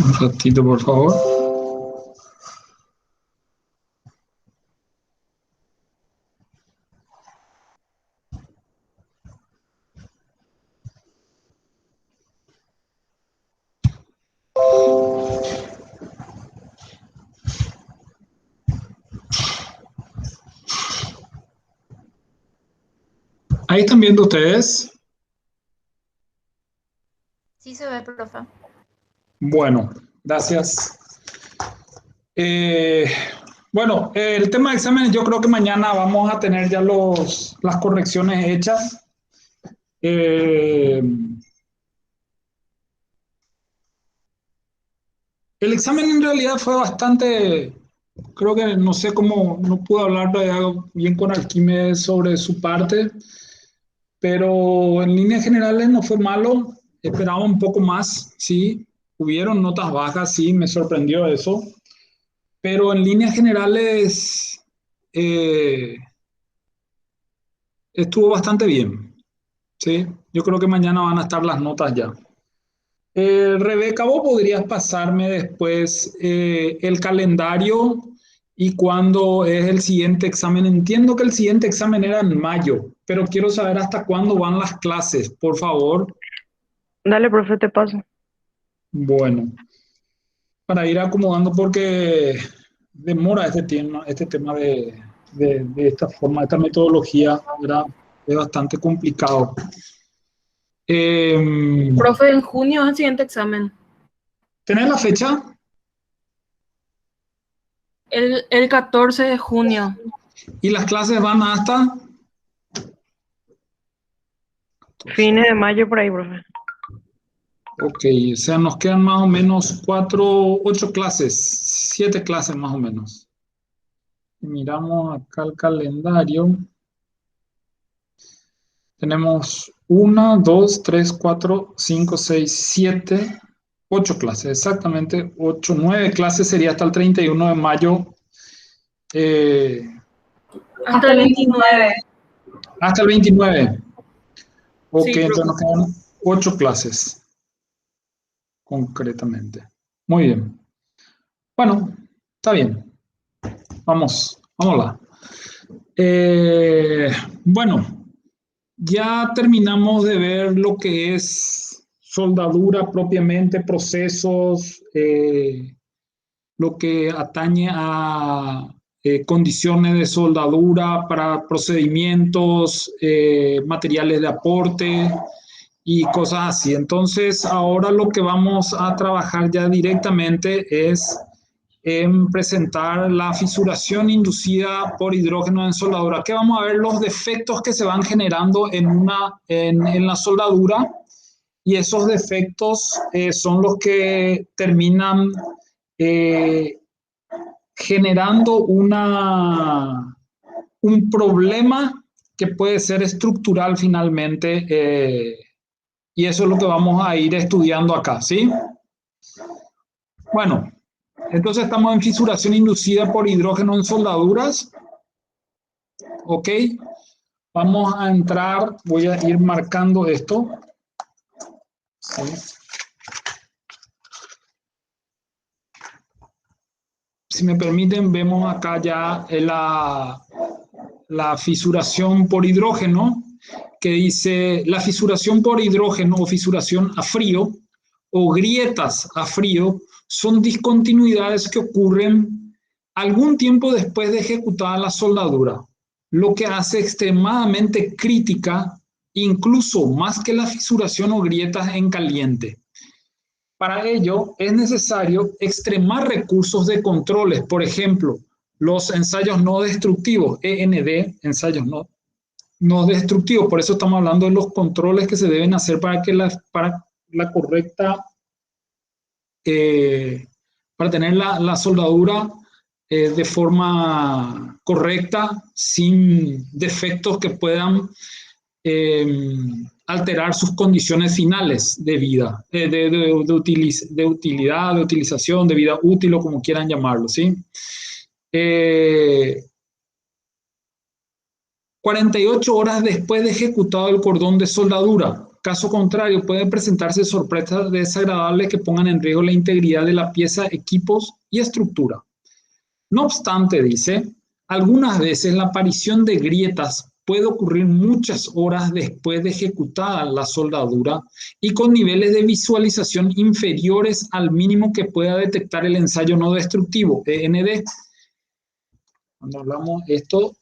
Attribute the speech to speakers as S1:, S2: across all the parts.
S1: Un ratito, por favor. Ahí están viendo ustedes.
S2: Sí se ve, profe.
S1: Bueno, gracias. Eh, bueno, el tema de exámenes, yo creo que mañana vamos a tener ya las correcciones hechas. Eh, el examen en realidad fue bastante, creo que no sé cómo, no pude hablar de algo bien con Arquímedes sobre su parte, pero en líneas generales no fue malo. Esperaba un poco más, sí. Hubieron notas bajas, sí, me sorprendió eso. Pero en líneas generales eh, estuvo bastante bien, ¿sí? Yo creo que mañana van a estar las notas ya. Rebeca, vos podrías pasarme después el calendario y cuándo es el siguiente examen. Entiendo que el siguiente examen era en mayo, pero quiero saber hasta cuándo van las clases, por favor.
S3: Dale, profe, te paso.
S1: Bueno, para ir acomodando porque demora este tema de esta forma, esta metodología, ¿verdad? Es bastante complicado. Eh,
S3: Profe, en junio es el siguiente examen.
S1: ¿Tenés la fecha?
S3: El 14 de junio.
S1: Y las clases van hasta
S3: Fines de mayo por ahí, profe.
S1: ok, o sea, nos quedan más o menos 8 clases, 7 clases más o menos. Miramos acá el calendario. Tenemos 1, 2, 3, 4, 5, 6, 7, 8 clases, exactamente 8, 9 clases sería hasta el 31 de mayo. eh,
S3: Hasta el 29.
S1: Hasta el 29. Ok,
S3: Sí,
S1: entonces
S3: profe.
S1: nos quedan 8 clases, concretamente. Muy bien. Bueno, está bien. Vámonos. Bueno, ya terminamos de ver lo que es soldadura propiamente, procesos, lo que atañe a condiciones de soldadura para procedimientos, materiales de aporte y cosas así. Entonces, ahora lo que vamos a trabajar ya directamente es en presentar la fisuración inducida por hidrógeno en soldadura, que vamos a ver los defectos que se van generando en la soldadura, y esos defectos son los que terminan eh, generando un problema que puede ser estructural finalmente, y eso es lo que vamos a ir estudiando acá, ¿sí? Bueno, entonces estamos en fisuración inducida por hidrógeno en soldaduras. Ok, vamos a entrar, voy a ir marcando esto. ¿Sí? Si me permiten, vemos acá ya la fisuración por hidrógeno, que dice la fisuración por hidrógeno o fisuración a frío o grietas a frío son discontinuidades que ocurren algún tiempo después de ejecutada la soldadura, lo que hace extremadamente crítica, incluso más que la fisuración o grietas en caliente. Para ello es necesario extremar recursos de controles, por ejemplo, los ensayos no destructivos, END, ensayos no destructivos. Por eso estamos hablando de los controles que se deben hacer para la correcta, para tener la soldadura de forma correcta, sin defectos que puedan eh, alterar sus condiciones finales de vida, de utilidad, de utilización, de vida útil o como quieran llamarlo, ¿sí? 48 horas después de ejecutado el cordón de soldadura. Caso contrario, pueden presentarse sorpresas desagradables que pongan en riesgo la integridad de la pieza, equipos y estructura. No obstante, dice, algunas veces la aparición de grietas puede ocurrir muchas horas después de ejecutada la soldadura y con niveles de visualización inferiores al mínimo que pueda detectar el ensayo no destructivo, END. Cuando hablamos esto,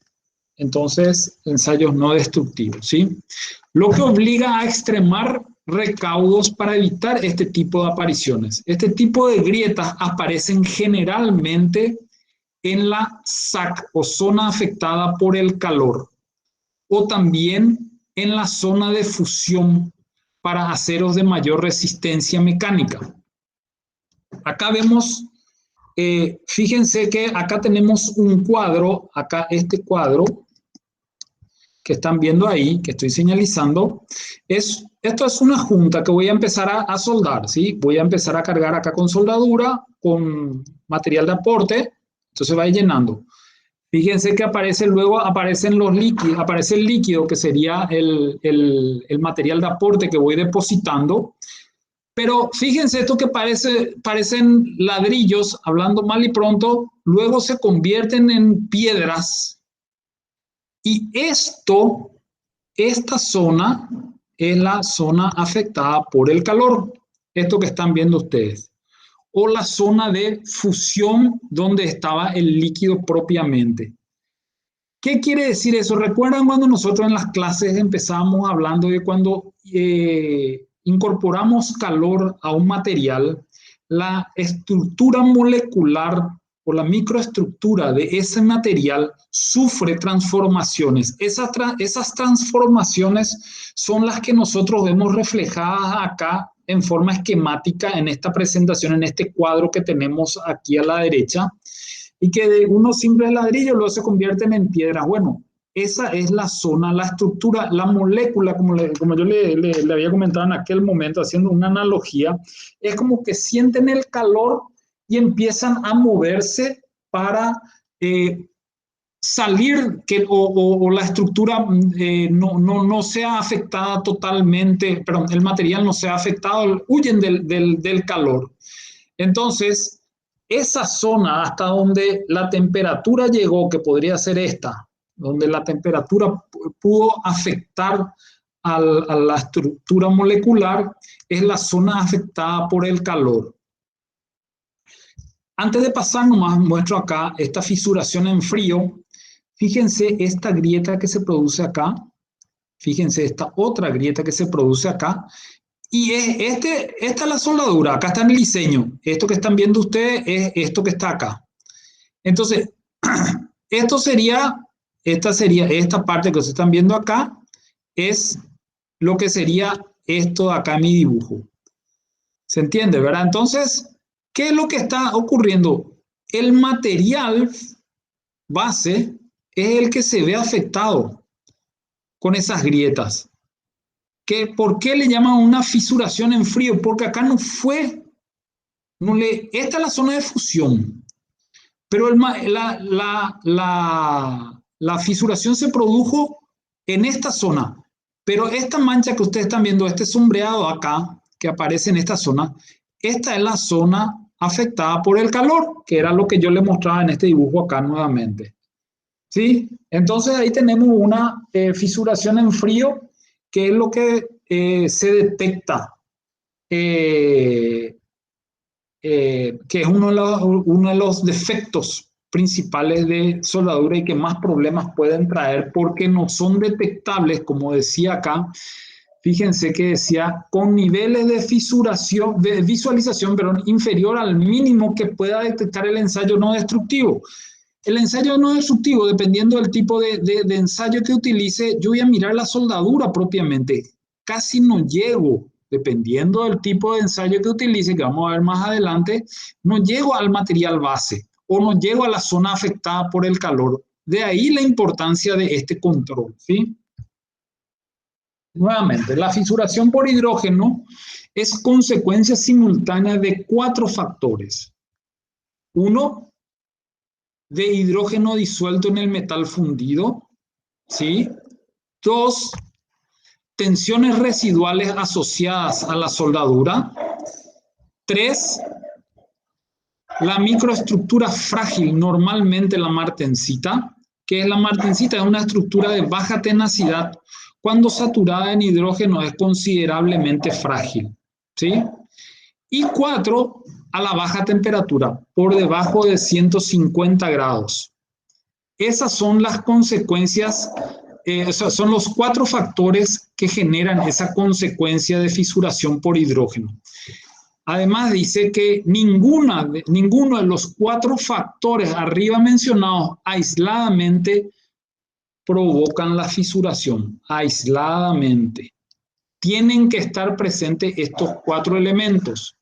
S1: entonces, ensayos no destructivos, ¿sí? Lo que obliga a extremar recaudos para evitar este tipo de apariciones. Este tipo de grietas aparecen generalmente en la SAC o zona afectada por el calor o también en la zona de fusión para aceros de mayor resistencia mecánica. Acá vemos, fíjense que acá tenemos un cuadro, acá este cuadro que están viendo ahí, que estoy señalizando, esto es una junta que voy a empezar a soldar, ¿sí? Voy a empezar a cargar acá con soldadura, con material de aporte, entonces va llenando. Fíjense que aparecen los líquidos, aparece el líquido que sería el material de aporte que voy depositando. Pero fíjense esto que parecen ladrillos, hablando mal y pronto, luego se convierten en piedras. Y esta zona es la zona afectada por el calor, esto que están viendo ustedes, o la zona de fusión donde estaba el líquido propiamente. ¿Qué quiere decir eso? ¿Recuerdan cuando nosotros en las clases empezamos hablando de cuando incorporamos calor a un material, la estructura molecular o la microestructura de ese material sufre transformaciones? Esas transformaciones son las que nosotros vemos reflejadas acá en forma esquemática en esta presentación, en este cuadro que tenemos aquí a la derecha, y que de unos simples ladrillos luego se convierten en piedras. Bueno, esa es la zona, la estructura, la molécula, como yo le había comentado en aquel momento, haciendo una analogía, es como que sienten el calor y empiezan a moverse para salir, o la estructura no sea afectada totalmente, perdón, el material no sea afectado, huyen del calor. Entonces, esa zona hasta donde la temperatura llegó, que podría ser esta, donde la temperatura pudo afectar a la estructura molecular, es la zona afectada por el calor. Antes de pasar, nomás muestro acá esta fisuración en frío. Fíjense esta grieta que se produce acá. Fíjense esta otra grieta que se produce acá. Y esta es la soldadura, acá está en el diseño. Esto que están viendo ustedes es esto que está acá. Entonces, esta parte que ustedes están viendo acá, es lo que sería esto de acá en mi dibujo. ¿Se entiende, verdad? Entonces, ¿qué es lo que está ocurriendo? El material base es el que se ve afectado con esas grietas. ¿Por qué le llaman una fisuración en frío? Porque acá esta es la zona de fusión, pero la fisuración se produjo en esta zona, pero esta mancha que ustedes están viendo, este sombreado acá, que aparece en esta zona, esta es la zona afectada por el calor, que era lo que yo les mostraba en este dibujo acá nuevamente. ¿Sí? Entonces ahí tenemos una fisuración en frío, que es lo que se detecta, que es uno de los defectos principales de soldadura y que más problemas pueden traer porque no son detectables, como decía acá. Fíjense que decía con niveles de fisuración, de visualización, perdón, inferior al mínimo que pueda detectar el ensayo no destructivo. El ensayo no destructivo, dependiendo del tipo de ensayo que utilice, yo voy a mirar la soldadura propiamente. Casi no llego, dependiendo del tipo de ensayo que utilice, que vamos a ver más adelante, no llego al material base o no llego a la zona afectada por el calor. De ahí la importancia de este control, ¿sí? Nuevamente, la fisuración por hidrógeno es consecuencia simultánea de 4 factores. 1, de hidrógeno disuelto en el metal fundido, ¿sí? 2, tensiones residuales asociadas a la soldadura. 3, la microestructura frágil, normalmente la martensita, que es la martensita, es una estructura de baja tenacidad, cuando saturada en hidrógeno es considerablemente frágil, ¿sí? Y 4, a la baja temperatura, por debajo de 150 grados. Esas son las consecuencias, son los 4 factores que generan esa consecuencia de fisuración por hidrógeno. Además dice que ninguno de los 4 factores arriba mencionados aisladamente provocan la fisuración, aisladamente. Tienen que estar presentes estos 4 elementos: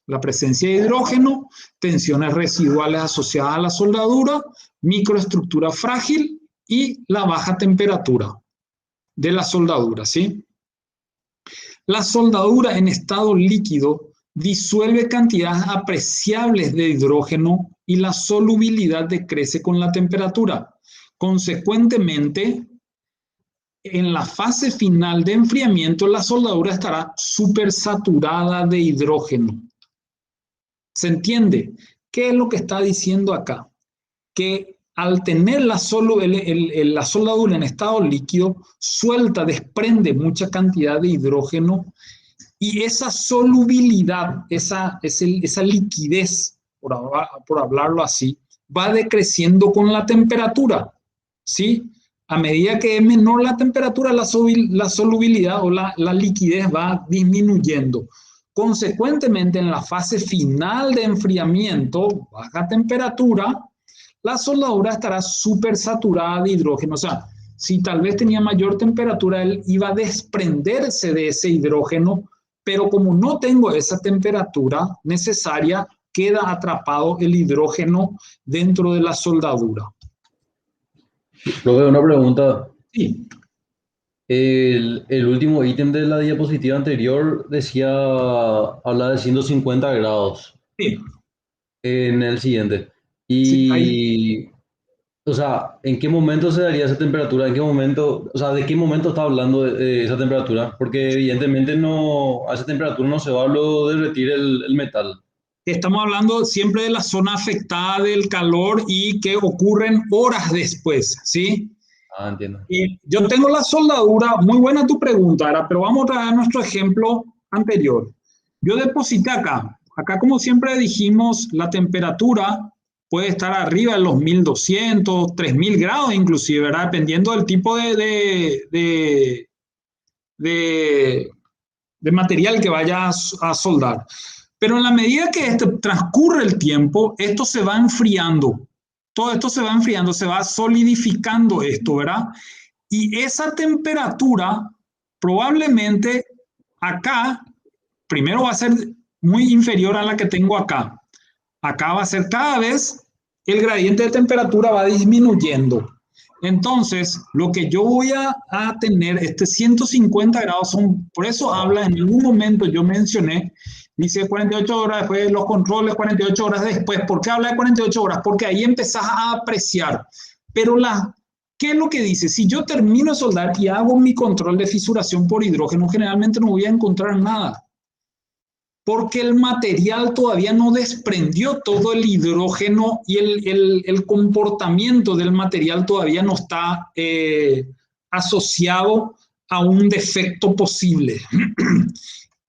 S1: la presencia de hidrógeno, tensiones residuales asociadas a la soldadura, microestructura frágil y la baja temperatura de la soldadura, ¿sí? La soldadura en estado líquido disuelve cantidades apreciables de hidrógeno y la solubilidad decrece con la temperatura. Consecuentemente, en la fase final de enfriamiento, la soldadura estará supersaturada de hidrógeno. ¿Se entiende? ¿Qué es lo que está diciendo acá? Que al tener la soldadura en estado líquido, desprende mucha cantidad de hidrógeno, y esa solubilidad, esa liquidez, por hablarlo así, va decreciendo con la temperatura, ¿sí? A medida que es menor la temperatura, la solubilidad o la liquidez va disminuyendo. Consecuentemente, en la fase final de enfriamiento, baja temperatura, la soldadura estará supersaturada de hidrógeno. O sea, si tal vez tenía mayor temperatura, él iba a desprenderse de ese hidrógeno, pero como no tengo esa temperatura necesaria, queda atrapado el hidrógeno dentro de la soldadura.
S4: Profe, una pregunta.
S1: Sí.
S4: El último ítem de la diapositiva anterior habla de 150 grados.
S1: Sí.
S4: En el siguiente.
S1: Sí, ahí.
S4: O sea, ¿en qué momento se daría esa temperatura? ¿En qué momento, o sea, de qué momento está hablando de esa temperatura? Porque evidentemente a esa temperatura no se va a luego derretir el metal.
S1: Estamos hablando siempre de la zona afectada del calor y que ocurren horas después, ¿sí?
S4: Ah, entiendo.
S1: Y yo tengo la soldadura, muy buena tu pregunta, pero vamos a traer nuestro ejemplo anterior. Yo deposité acá como siempre dijimos, la temperatura puede estar arriba de los 1200, 3000 grados inclusive, ¿verdad? Dependiendo del tipo de material que vaya a soldar. Pero en la medida que transcurre el tiempo, esto se va enfriando. Todo esto se va enfriando, se va solidificando esto, ¿verdad? Y esa temperatura probablemente acá, primero va a ser muy inferior a la que tengo acá. Acá va a ser cada vez, el gradiente de temperatura va disminuyendo. Entonces, lo que yo voy a tener, 150 grados, por eso habla, en algún momento yo mencioné, dice 48 horas después, los controles 48 horas después. ¿Por qué habla de 48 horas? Porque ahí empezás a apreciar. Pero ¿qué es lo que dice? Si yo termino de soldar y hago mi control de fisuración por hidrógeno, generalmente no voy a encontrar nada. Porque el material todavía no desprendió todo el hidrógeno y el comportamiento del material todavía no está asociado a un defecto posible.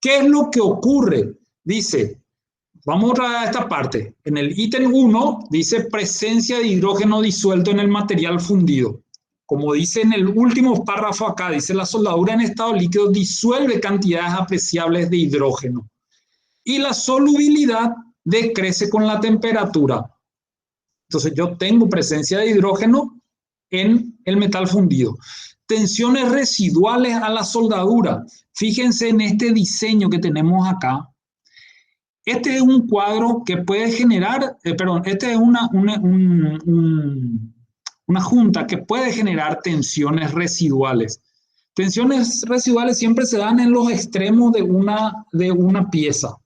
S1: ¿Qué es lo que ocurre? Dice, vamos a esta parte. En el ítem 1 dice presencia de hidrógeno disuelto en el material fundido. Como dice en el último párrafo acá, dice la soldadura en estado líquido disuelve cantidades apreciables de hidrógeno. Y la solubilidad decrece con la temperatura. Entonces yo tengo presencia de hidrógeno en el metal fundido. Tensiones residuales a la soldadura. Fíjense en este diseño que tenemos acá. Este es un cuadro que puede generar, este es una junta que puede generar tensiones residuales. Tensiones residuales siempre se dan en los extremos de una pieza,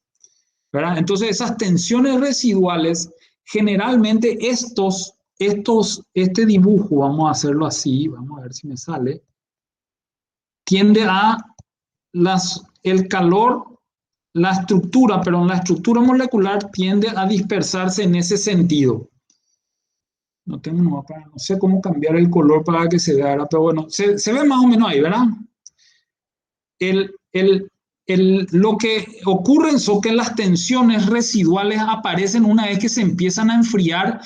S1: ¿verdad? Entonces esas tensiones residuales, generalmente este dibujo, vamos a hacerlo así, vamos a ver si me sale, tiende a el calor, la estructura molecular tiende a dispersarse en ese sentido. No tengo un mapa, no sé cómo cambiar el color para que se vea, pero bueno, se ve más o menos ahí, ¿verdad? Lo que ocurre es que las tensiones residuales aparecen una vez que se empiezan a enfriar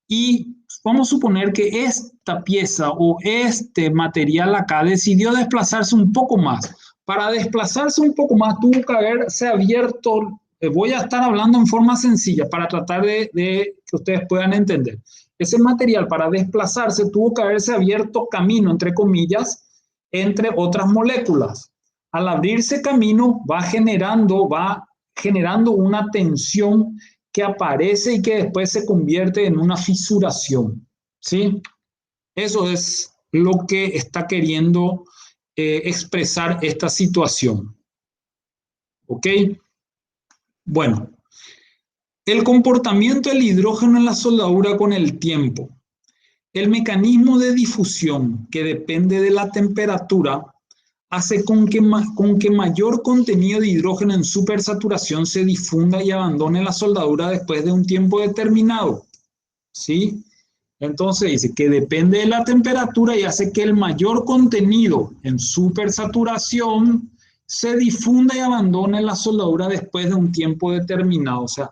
S1: y vamos a suponer que esta pieza o este material acá decidió desplazarse un poco más. Para desplazarse un poco más tuvo que haberse abierto, voy a estar hablando en forma sencilla para tratar de que ustedes puedan entender. Ese material para desplazarse tuvo que haberse abierto camino, entre comillas, entre otras moléculas. Al abrirse camino va generando una tensión que aparece y que después se convierte en una fisuración, ¿sí? Eso es lo que está queriendo expresar esta situación. ¿Ok? Bueno, el comportamiento del hidrógeno en la soldadura con el tiempo. El mecanismo de difusión, que depende de la temperatura, hace con que mayor contenido de hidrógeno en supersaturación se difunda y abandone la soldadura después de un tiempo determinado. ¿Sí? Entonces dice que depende de la temperatura y hace que el mayor contenido en supersaturación se difunda y abandone la soldadura después de un tiempo determinado. O sea,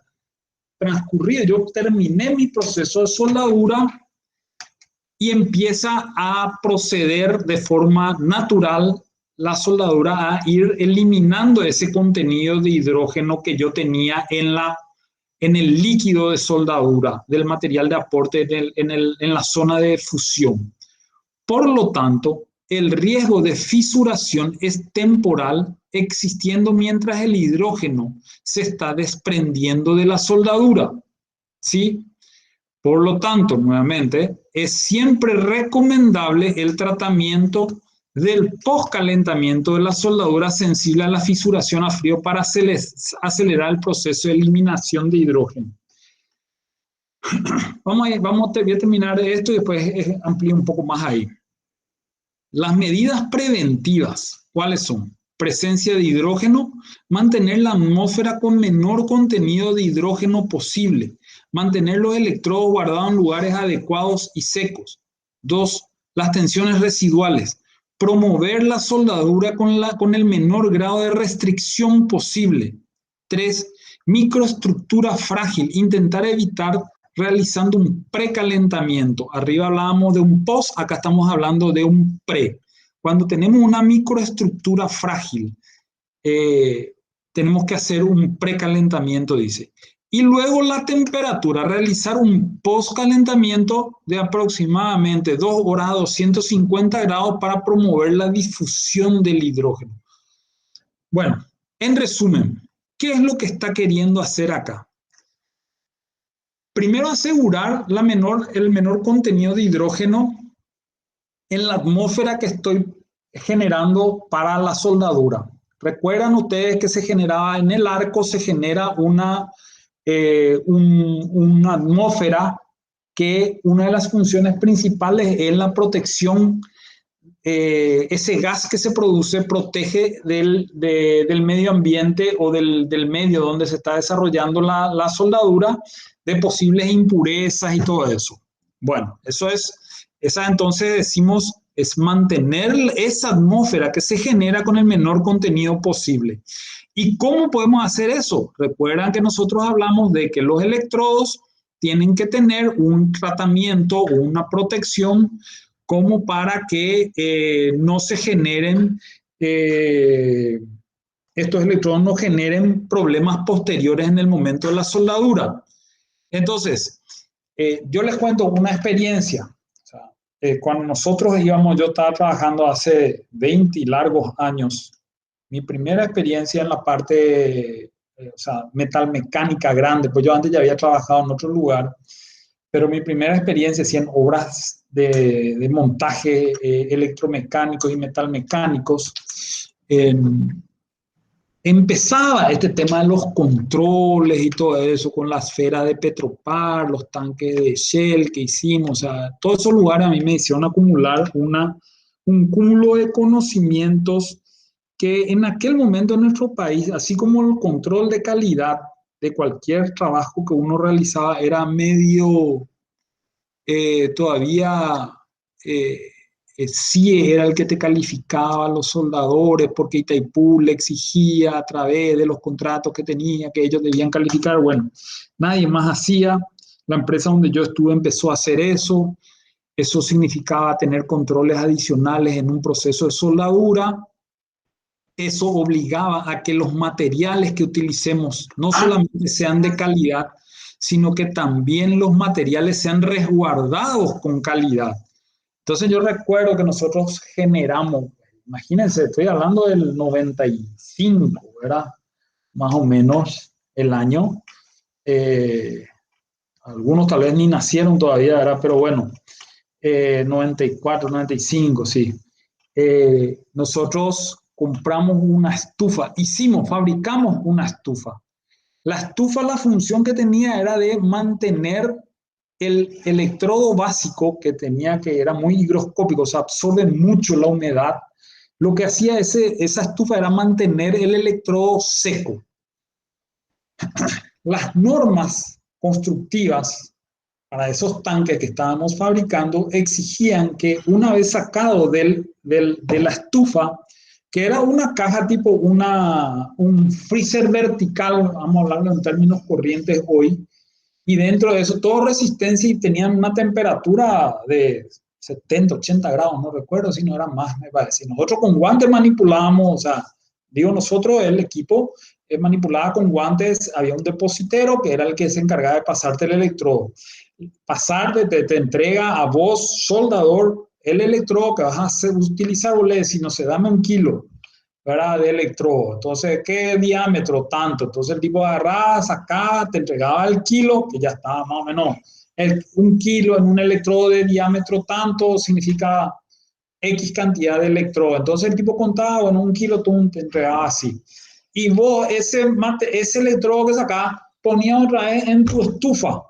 S1: transcurrido, yo terminé mi proceso de soldadura y empieza a proceder de forma natural la soldadura a ir eliminando ese contenido de hidrógeno que yo tenía en el líquido de soldadura del material de aporte en la zona de fusión. Por lo tanto, el riesgo de fisuración es temporal, existiendo mientras el hidrógeno se está desprendiendo de la soldadura. ¿Sí? Por lo tanto, nuevamente, es siempre recomendable el tratamiento del postcalentamiento de la soldadura sensible a la fisuración a frío para acelerar el proceso de eliminación de hidrógeno. Voy a terminar esto y después amplío un poco más ahí. Las medidas preventivas, ¿cuáles son? Presencia de hidrógeno, mantener la atmósfera con menor contenido de hidrógeno posible, mantener los electrodos guardados en lugares adecuados y secos. 2. Las tensiones residuales, promover la soldadura con el menor grado de restricción posible. 3. Microestructura frágil, intentar evitar realizando un precalentamiento. Arriba hablábamos de un post, acá estamos hablando de un pre. Cuando tenemos una microestructura frágil, tenemos que hacer un precalentamiento, dice. Y luego la temperatura, realizar un postcalentamiento de aproximadamente 2 horas a 250 grados para promover la difusión del hidrógeno. Bueno, en resumen, ¿qué es lo que está queriendo hacer acá? Primero, asegurar el menor contenido de hidrógeno en la atmósfera que estoy generando para la soldadura. Recuerdan ustedes que se generaba en el arco, se genera una atmósfera que una de las funciones principales es la protección. Ese gas que se produce protege del medio ambiente o del medio donde se está desarrollando la soldadura de posibles impurezas y todo eso. Bueno, esa entonces decimos es mantener esa atmósfera que se genera con el menor contenido posible. ¿Y cómo podemos hacer eso? Recuerdan que nosotros hablamos de que los electrodos tienen que tener un tratamiento o una protección como para que no se generen, estos electrodos no generen problemas posteriores en el momento de la soldadura. Entonces, yo les cuento una experiencia. O sea, cuando nosotros yo estaba trabajando hace 20 y largos años. Mi primera experiencia en la parte, metalmecánica grande, pues yo antes ya había trabajado en otro lugar, pero mi primera experiencia sí en obras de montaje electromecánicos y metalmecánicos, empezaba este tema de los controles y todo eso, con la esfera de Petropar, los tanques de Shell que hicimos, o sea, todos esos lugares a mí me hicieron acumular un cúmulo de conocimientos que en aquel momento en nuestro país, así como el control de calidad de cualquier trabajo que uno realizaba era medio todavía sí era el que te calificaba a los soldadores porque Itaipú le exigía a través de los contratos que tenía que ellos debían calificar. Bueno, nadie más hacía. La empresa donde yo estuve empezó a hacer eso. Eso significaba tener controles adicionales en un proceso de soldadura. Eso obligaba a que los materiales que utilicemos no solamente sean de calidad, sino que también los materiales sean resguardados con calidad. Entonces yo recuerdo que nosotros generamos, imagínense, estoy hablando del 95, ¿verdad? Más o menos el año. Algunos tal vez ni nacieron todavía, ¿verdad? Pero bueno, 94, 95, sí. Nosotros compramos una estufa, fabricamos una estufa. La estufa, la función que tenía era de mantener el electrodo básico que tenía, que era muy higroscópico, o sea, absorbe mucho la humedad. Lo que hacía esa estufa era mantener el electrodo seco. Las normas constructivas para esos tanques que estábamos fabricando exigían que una vez sacado de la estufa, que era una caja tipo un freezer vertical, vamos a hablarlo en términos corrientes hoy, y dentro de eso todo resistencia y tenían una temperatura de 70, 80 grados, no recuerdo si no era más, me parece. Nosotros con guantes manipulábamos, o sea, digo nosotros, el equipo manipulaba con guantes, había un depositero que era el que se encargaba de pasarte el electrodo. Te entrega a vos, soldador, el electrodo que vas a utilizar, vos le decís, no sé, dame 1 kilo, ¿verdad? De electrodo. Entonces, ¿qué diámetro? Tanto. Entonces el tipo agarraba, sacaba, te entregaba el kilo, que ya estaba más o menos. 1 kilo en un electrodo de diámetro tanto significa X cantidad de electrodo. Entonces el tipo contaba, bueno, 1 kilo tú te entregaba así. Y vos ese electrodo que sacabas, ponías otra vez en tu estufa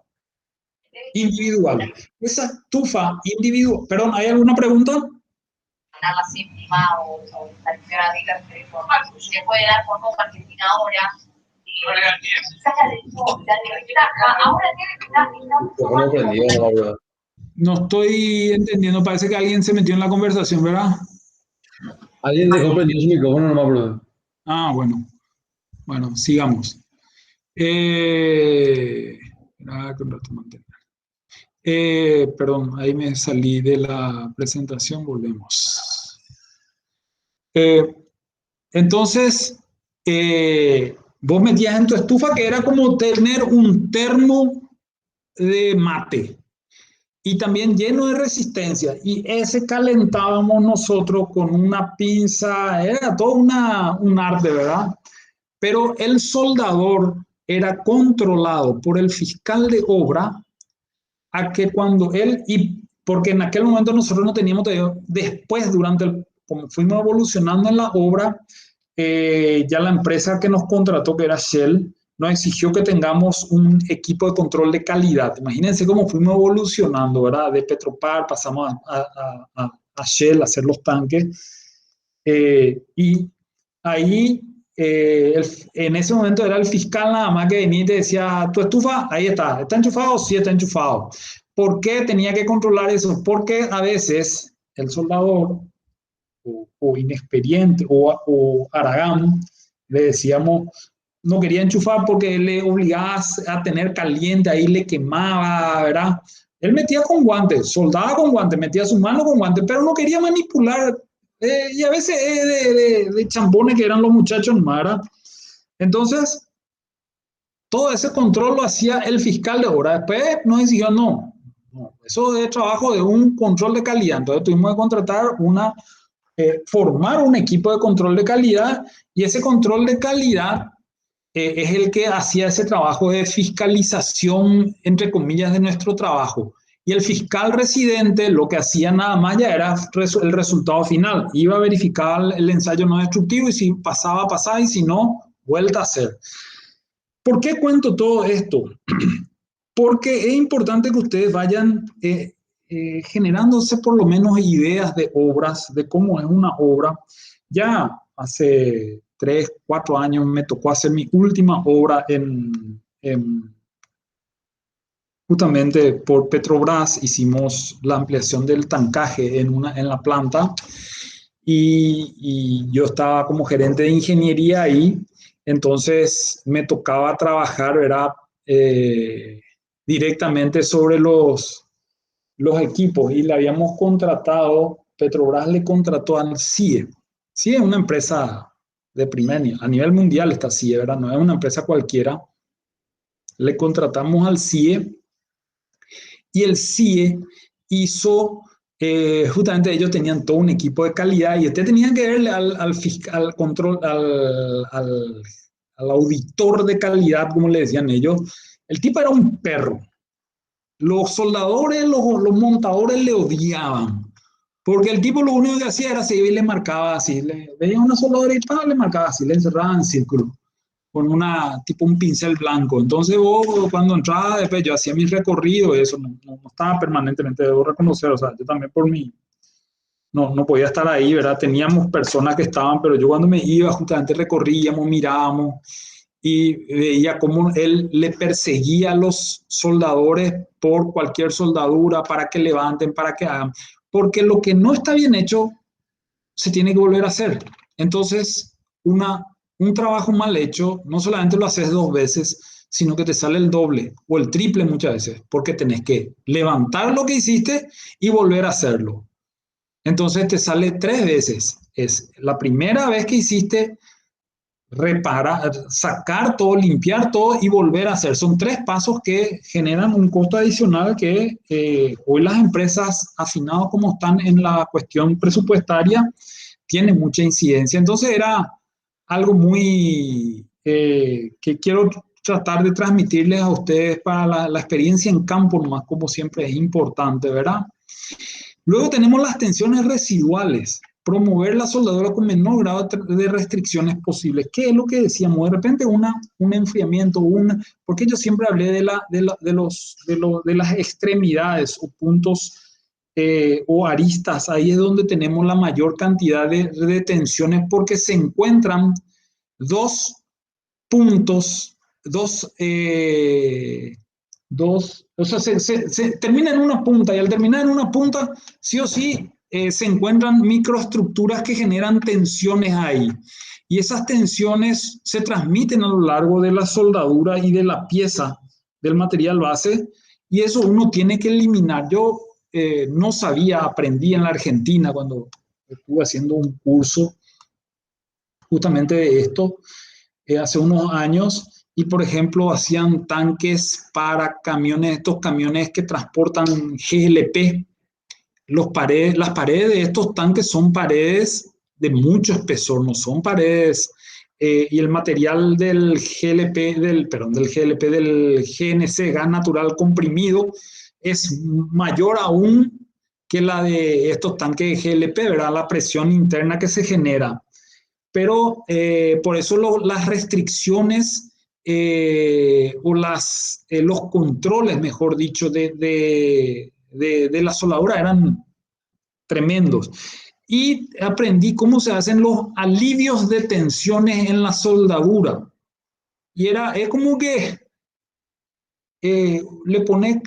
S1: individual. Esa estufa individual. Perdón, ¿hay alguna pregunta?
S5: La séptima o tercera dica que se puede dar por poco Argentina ahora. Ahora
S1: No estoy entendiendo, parece que alguien se metió en la conversación, ¿verdad?
S4: Alguien dejó prendido su micrófono nomás, bro.
S1: Ah, bueno. Bueno, sigamos. Perdón, ahí me salí de la presentación, volvemos. Entonces, vos metías en tu estufa que era como tener un termo de mate y también lleno de resistencia, y ese calentábamos nosotros con una pinza, era todo un arte, ¿verdad? Pero el soldador era controlado por el fiscal de obra a que cuando porque en aquel momento nosotros no teníamos, después como fuimos evolucionando en la obra, ya la empresa que nos contrató, que era Shell, nos exigió que tengamos un equipo de control de calidad. Imagínense cómo fuimos evolucionando, ¿verdad? De Petropar pasamos a Shell a hacer los tanques. Y ahí, en ese momento era el fiscal nada más que venía y te decía, tu estufa, ahí ¿está enchufado? Sí, está enchufado. ¿Por qué tenía que controlar eso? Porque a veces el soldador o inexperiente o Aragán, le decíamos, no quería enchufar porque le obligaba a tener caliente, ahí le quemaba, ¿verdad? Él metía con guantes, soldaba con guantes, metía su mano con guantes, pero no quería manipular. Y a veces de chambones que eran los muchachos, ¿verdad? Entonces, todo ese control lo hacía el fiscal de obra. Después nos exigió, no, eso es trabajo de un control de calidad. Entonces tuvimos que contratar formar un equipo de control de calidad, y ese control de calidad es el que hacía ese trabajo de fiscalización, entre comillas, de nuestro trabajo. Y el fiscal residente lo que hacía nada más ya era el resultado final. Iba a verificar el ensayo no destructivo y si pasaba, pasaba, y si no, vuelta a hacer. ¿Por qué cuento todo esto? Porque es importante que ustedes vayan generándose por lo menos ideas de obras, de cómo es una obra. Ya hace 3, 4 años me tocó hacer mi última obra justamente por Petrobras. Hicimos la ampliación del tancaje en la planta y yo estaba como gerente de ingeniería ahí, entonces me tocaba trabajar, ¿verdad? Directamente sobre los equipos y le habíamos contratado, Petrobras le contrató al CIE. CIE es una empresa de primer nivel, a nivel mundial está CIE, ¿verdad? No es una empresa cualquiera. Le contratamos al CIE y el CIE hizo, justamente ellos tenían todo un equipo de calidad y usted tenía que verle al fiscal, control, al auditor de calidad, como le decían ellos. El tipo era un perro. Los soldadores, los montadores le odiaban, porque el tipo lo único que hacía era seguir y le marcaba así, le veía una soldadora y tal, le marcaba así, le encerraba en círculo, con tipo un pincel blanco. Entonces vos cuando entraba, después yo hacía mi recorrido, eso no estaba permanentemente, debo reconocer, o sea, yo también por mí, no podía estar ahí, ¿verdad? Teníamos personas que estaban, pero yo cuando me iba justamente recorríamos, mirábamos, y veía cómo él le perseguía a los soldadores por cualquier soldadura para que levanten, para que hagan, porque lo que no está bien hecho se tiene que volver a hacer. Entonces, un trabajo mal hecho no solamente lo haces 2 veces, sino que te sale el doble o el triple muchas veces, porque tenés que levantar lo que hiciste y volver a hacerlo. Entonces te sale 3 veces. Es la primera vez que hiciste, reparar, sacar todo, limpiar todo y volver a hacer. Son 3 pasos que generan un costo adicional que hoy las empresas, afinadas como están en la cuestión presupuestaria, tienen mucha incidencia. Entonces era algo muy que quiero tratar de transmitirles a ustedes para la experiencia en campo, nomás como siempre es importante, ¿verdad? Luego tenemos las tensiones residuales. Promover la soldadura con menor grado de restricciones posibles. ¿Qué es lo que decíamos? De repente un enfriamiento, porque yo siempre hablé de las extremidades o puntos o aristas. Ahí es donde tenemos la mayor cantidad de tensiones porque se encuentran 2 puntos, o sea, se termina en una punta y al terminar en una punta, sí o sí, se encuentran microestructuras que generan tensiones ahí. Y esas tensiones se transmiten a lo largo de la soldadura y de la pieza del material base y eso uno tiene que eliminar. Yo no sabía, aprendí en la Argentina cuando estuve haciendo un curso justamente de esto hace unos años. Y, por ejemplo, hacían tanques para camiones, estos camiones que transportan GLP. Las paredes de estos tanques son paredes de mucho espesor, no son paredes. Y el material del GLP, del GNC, gas natural comprimido, es mayor aún que la de estos tanques de GLP, ¿verdad? La presión interna que se genera. Pero por eso las restricciones o los controles, mejor dicho, de la soldadura eran tremendos. Y aprendí cómo se hacen los alivios de tensiones en la soldadura. Y es como que le pone,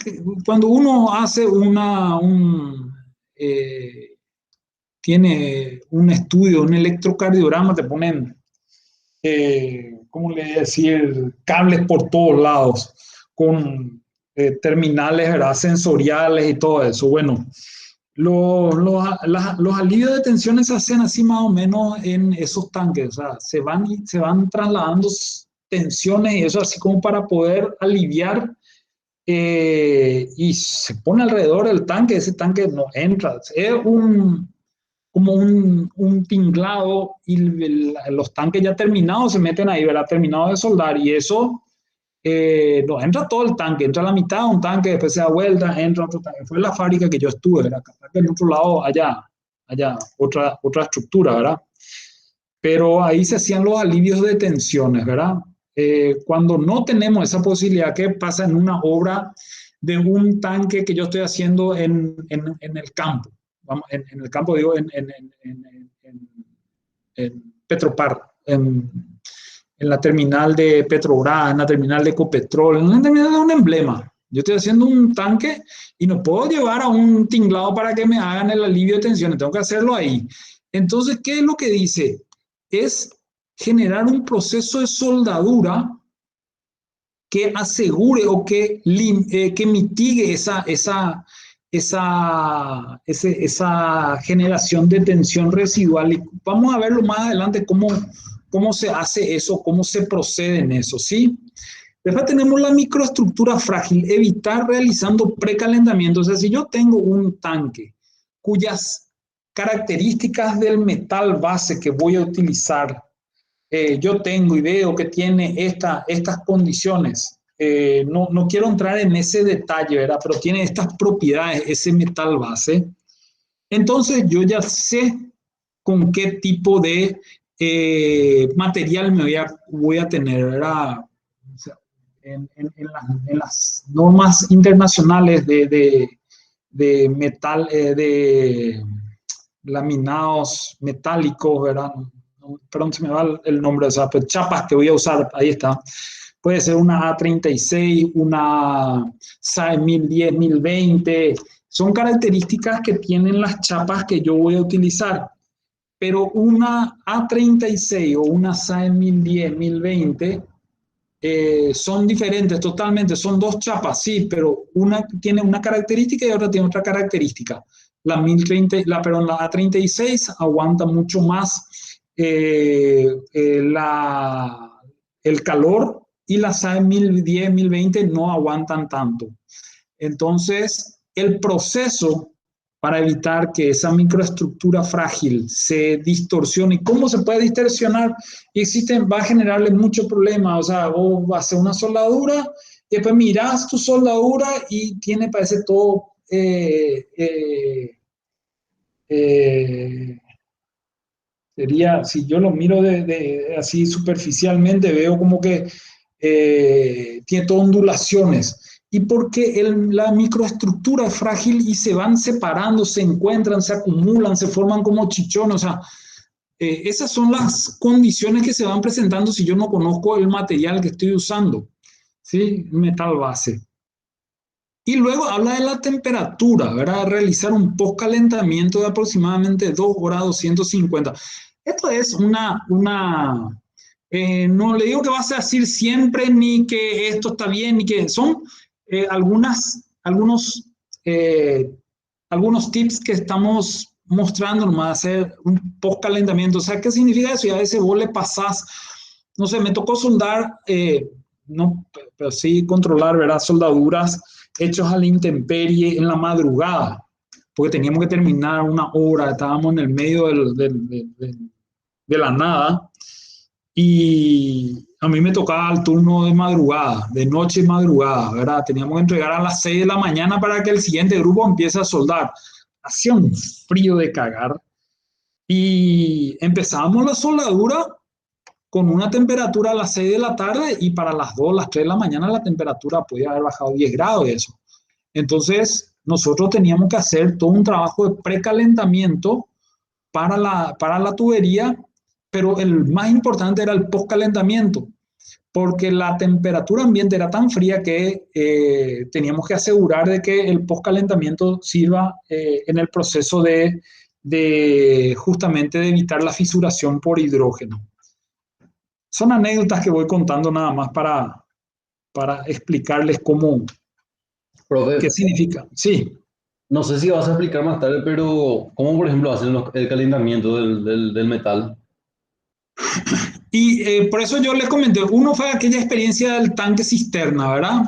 S1: cuando uno hace tiene un estudio, un electrocardiograma, te ponen ¿cómo le voy a decir? Cables por todos lados, con terminales, ¿verdad? Sensoriales y todo eso. Bueno, los alivios de tensiones se hacen así más o menos en esos tanques, o sea, se van trasladando tensiones y eso así como para poder aliviar y se pone alrededor del tanque, ese tanque no entra, es como un tinglado y los tanques ya terminados se meten ahí, ¿verdad? Terminado de soldar y eso no entra todo el tanque, entra la mitad de un tanque, después se da vuelta, entra otro tanque. Fue en la fábrica que yo estuve, ¿verdad? Capaz que en otro lado haya otra estructura, ¿verdad? Pero ahí se hacían los alivios de tensiones, ¿verdad? Cuando no tenemos esa posibilidad, ¿qué pasa en una obra de un tanque que yo estoy haciendo en el campo? Vamos, en el campo, digo, Petropar, en la terminal de Petrobras, en la terminal de Ecopetrol, en la terminal de un emblema. Yo estoy haciendo un tanque y no puedo llevar a un tinglado para que me hagan el alivio de tensiones, tengo que hacerlo ahí. Entonces, ¿qué es lo que dice? Es generar un proceso de soldadura que asegure o que mitigue esa generación de tensión residual. Y vamos a verlo más adelante cómo se hace eso, cómo se procede en eso, ¿sí? Después tenemos la microestructura frágil, evitar realizando precalentamiento. O sea, si yo tengo un tanque cuyas características del metal base que voy a utilizar, yo tengo y veo que tiene estas condiciones, no quiero entrar en ese detalle, ¿verdad? Pero tiene estas propiedades, ese metal base. Entonces yo ya sé con qué tipo de material voy a tener, ¿verdad? O sea, en las normas internacionales de metal, de laminados metálicos, ¿verdad? Perdón, se me va el nombre, o sea, pues chapas que voy a usar, ahí está. Puede ser una A36, una SAE 1010, 1020. Son características que tienen las chapas que yo voy a utilizar. Pero una A36 o una SAE 1010, 1020 son diferentes totalmente. Son dos chapas, sí, pero una tiene una característica y otra tiene otra característica. La A36 aguanta mucho más el calor, y las SAE 1010, 1020 no aguantan tanto. Entonces, el proceso para evitar que esa microestructura frágil se distorsione. ¿Cómo se puede distorsionar? Va a generarle mucho problema. O sea, vos vas a hacer una soldadura y después mirás tu soldadura y parece todo sería, si yo lo miro así superficialmente, veo como que tiene todo ondulaciones. Y porque la microestructura es frágil y se van separando, se encuentran, se acumulan, se forman como chichones. O sea, esas son las condiciones que se van presentando si yo no conozco el material que estoy usando, ¿sí? Metal base. Y luego habla de la temperatura, ¿verdad? Realizar un postcalentamiento de aproximadamente 2 grados 250. Esto es no le digo que vas a decir siempre, ni que esto está bien, ni que son algunos tips que estamos mostrando, nomás hacer un postcalentamiento. O sea, ¿qué significa eso? Y a veces vos le pasás, no sé, me tocó soldar, no, pero sí controlar, ¿verdad? Soldaduras hechos a la intemperie en la madrugada, porque teníamos que terminar una obra, estábamos en el medio de la nada, y a mí me tocaba el turno de madrugada, de noche y madrugada, ¿verdad? Teníamos que entregar a las 6 de la mañana para que el siguiente grupo empiece a soldar. Hacía un frío de cagar, y empezábamos la soldadura con una temperatura a las 6 de la tarde, y para las 2, las 3 de la mañana la temperatura podía haber bajado 10 grados de eso. Entonces, nosotros teníamos que hacer todo un trabajo de precalentamiento para la tubería, pero el más importante era el postcalentamiento, porque la temperatura ambiente era tan fría que teníamos que asegurar de que el postcalentamiento sirva en el proceso justamente de evitar la fisuración por hidrógeno. Son anécdotas que voy contando nada más para explicarles
S4: Profe,
S1: qué significa. Sí.
S4: no sé si vas a explicar más tarde, pero ¿cómo, por ejemplo, hacen el calentamiento del metal?
S1: Y por eso yo les comenté, uno fue aquella experiencia del tanque cisterna, ¿verdad?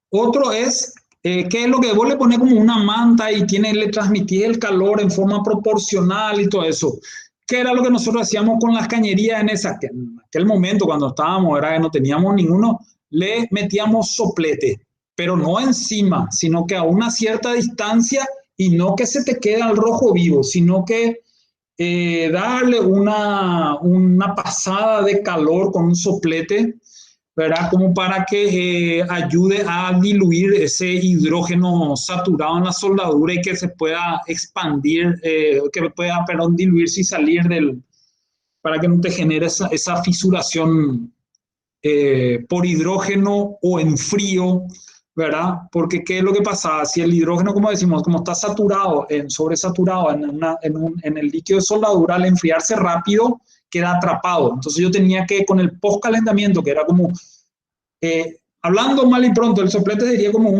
S1: Otro es, ¿qué es lo que vos le pones como una manta y le transmitís el calor en forma proporcional y todo eso? ¿Qué era lo que nosotros hacíamos con las cañerías en aquel momento cuando estábamos, ¿verdad? Que no teníamos ninguno, le metíamos soplete, pero no encima, sino que a una cierta distancia, y no que se te quede al rojo vivo, sino que darle una pasada de calor con un soplete, ¿verdad? Como para que ayude a diluir ese hidrógeno saturado en la soldadura y que se pueda expandir, que pueda, diluirse y salir para que no te genere esa fisuración por hidrógeno o en frío, ¿verdad? Porque ¿qué es lo que pasa? Si el hidrógeno, como decimos, como está saturado, sobresaturado en el líquido de soldadura, al enfriarse rápido, queda atrapado. Entonces yo tenía que, con el postcalentamiento, que era como, hablando mal y pronto, el soplete sería como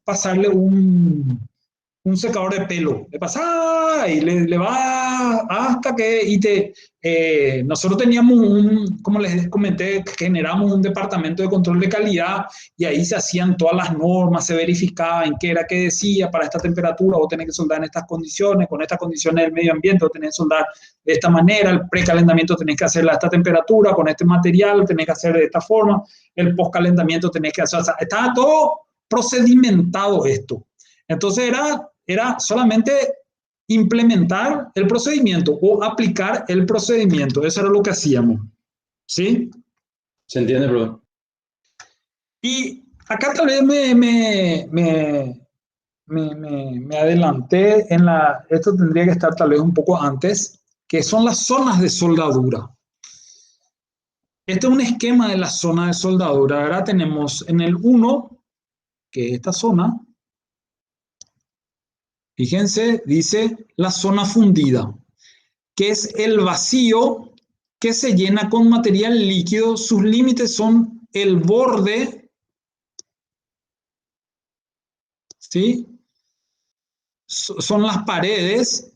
S1: pasarle un secador de pelo. Le pasa y le va hasta que nosotros teníamos como les comenté, generamos un departamento de control de calidad y ahí se hacían todas las normas, se verificaba en qué era que decía para esta temperatura, vos tenés que soldar en estas condiciones, con estas condiciones del medio ambiente, vos tenés que soldar de esta manera, el precalentamiento tenés que hacerlo a esta temperatura, con este material tenés que hacer de esta forma, el postcalentamiento tenés que hacer, o sea, estaba todo procedimentado esto. Entonces era solamente implementar el procedimiento o aplicar el procedimiento. Eso era lo que hacíamos. ¿Sí?
S4: ¿Se entiende, bro?
S1: Y acá tal vez me adelanté esto tendría que estar tal vez un poco antes, que son las zonas de soldadura. Este es un esquema de la zona de soldadura. Ahora tenemos en el 1, que es esta zona. Fíjense, dice la zona fundida, que es el vacío que se llena con material líquido. Sus límites son el borde, ¿sí? Son las paredes,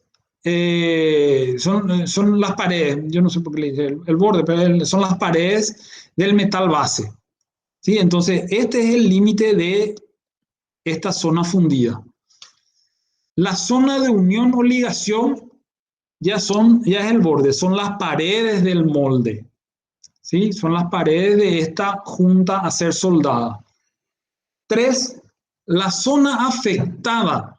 S1: son las paredes, yo no sé por qué le dije el borde, pero son las paredes del metal base, ¿sí? Entonces, este es el límite de esta zona fundida. La zona de unión o ligación ya es el borde, son las paredes del molde, ¿sí? Son las paredes de esta junta a ser soldada. 3, la zona afectada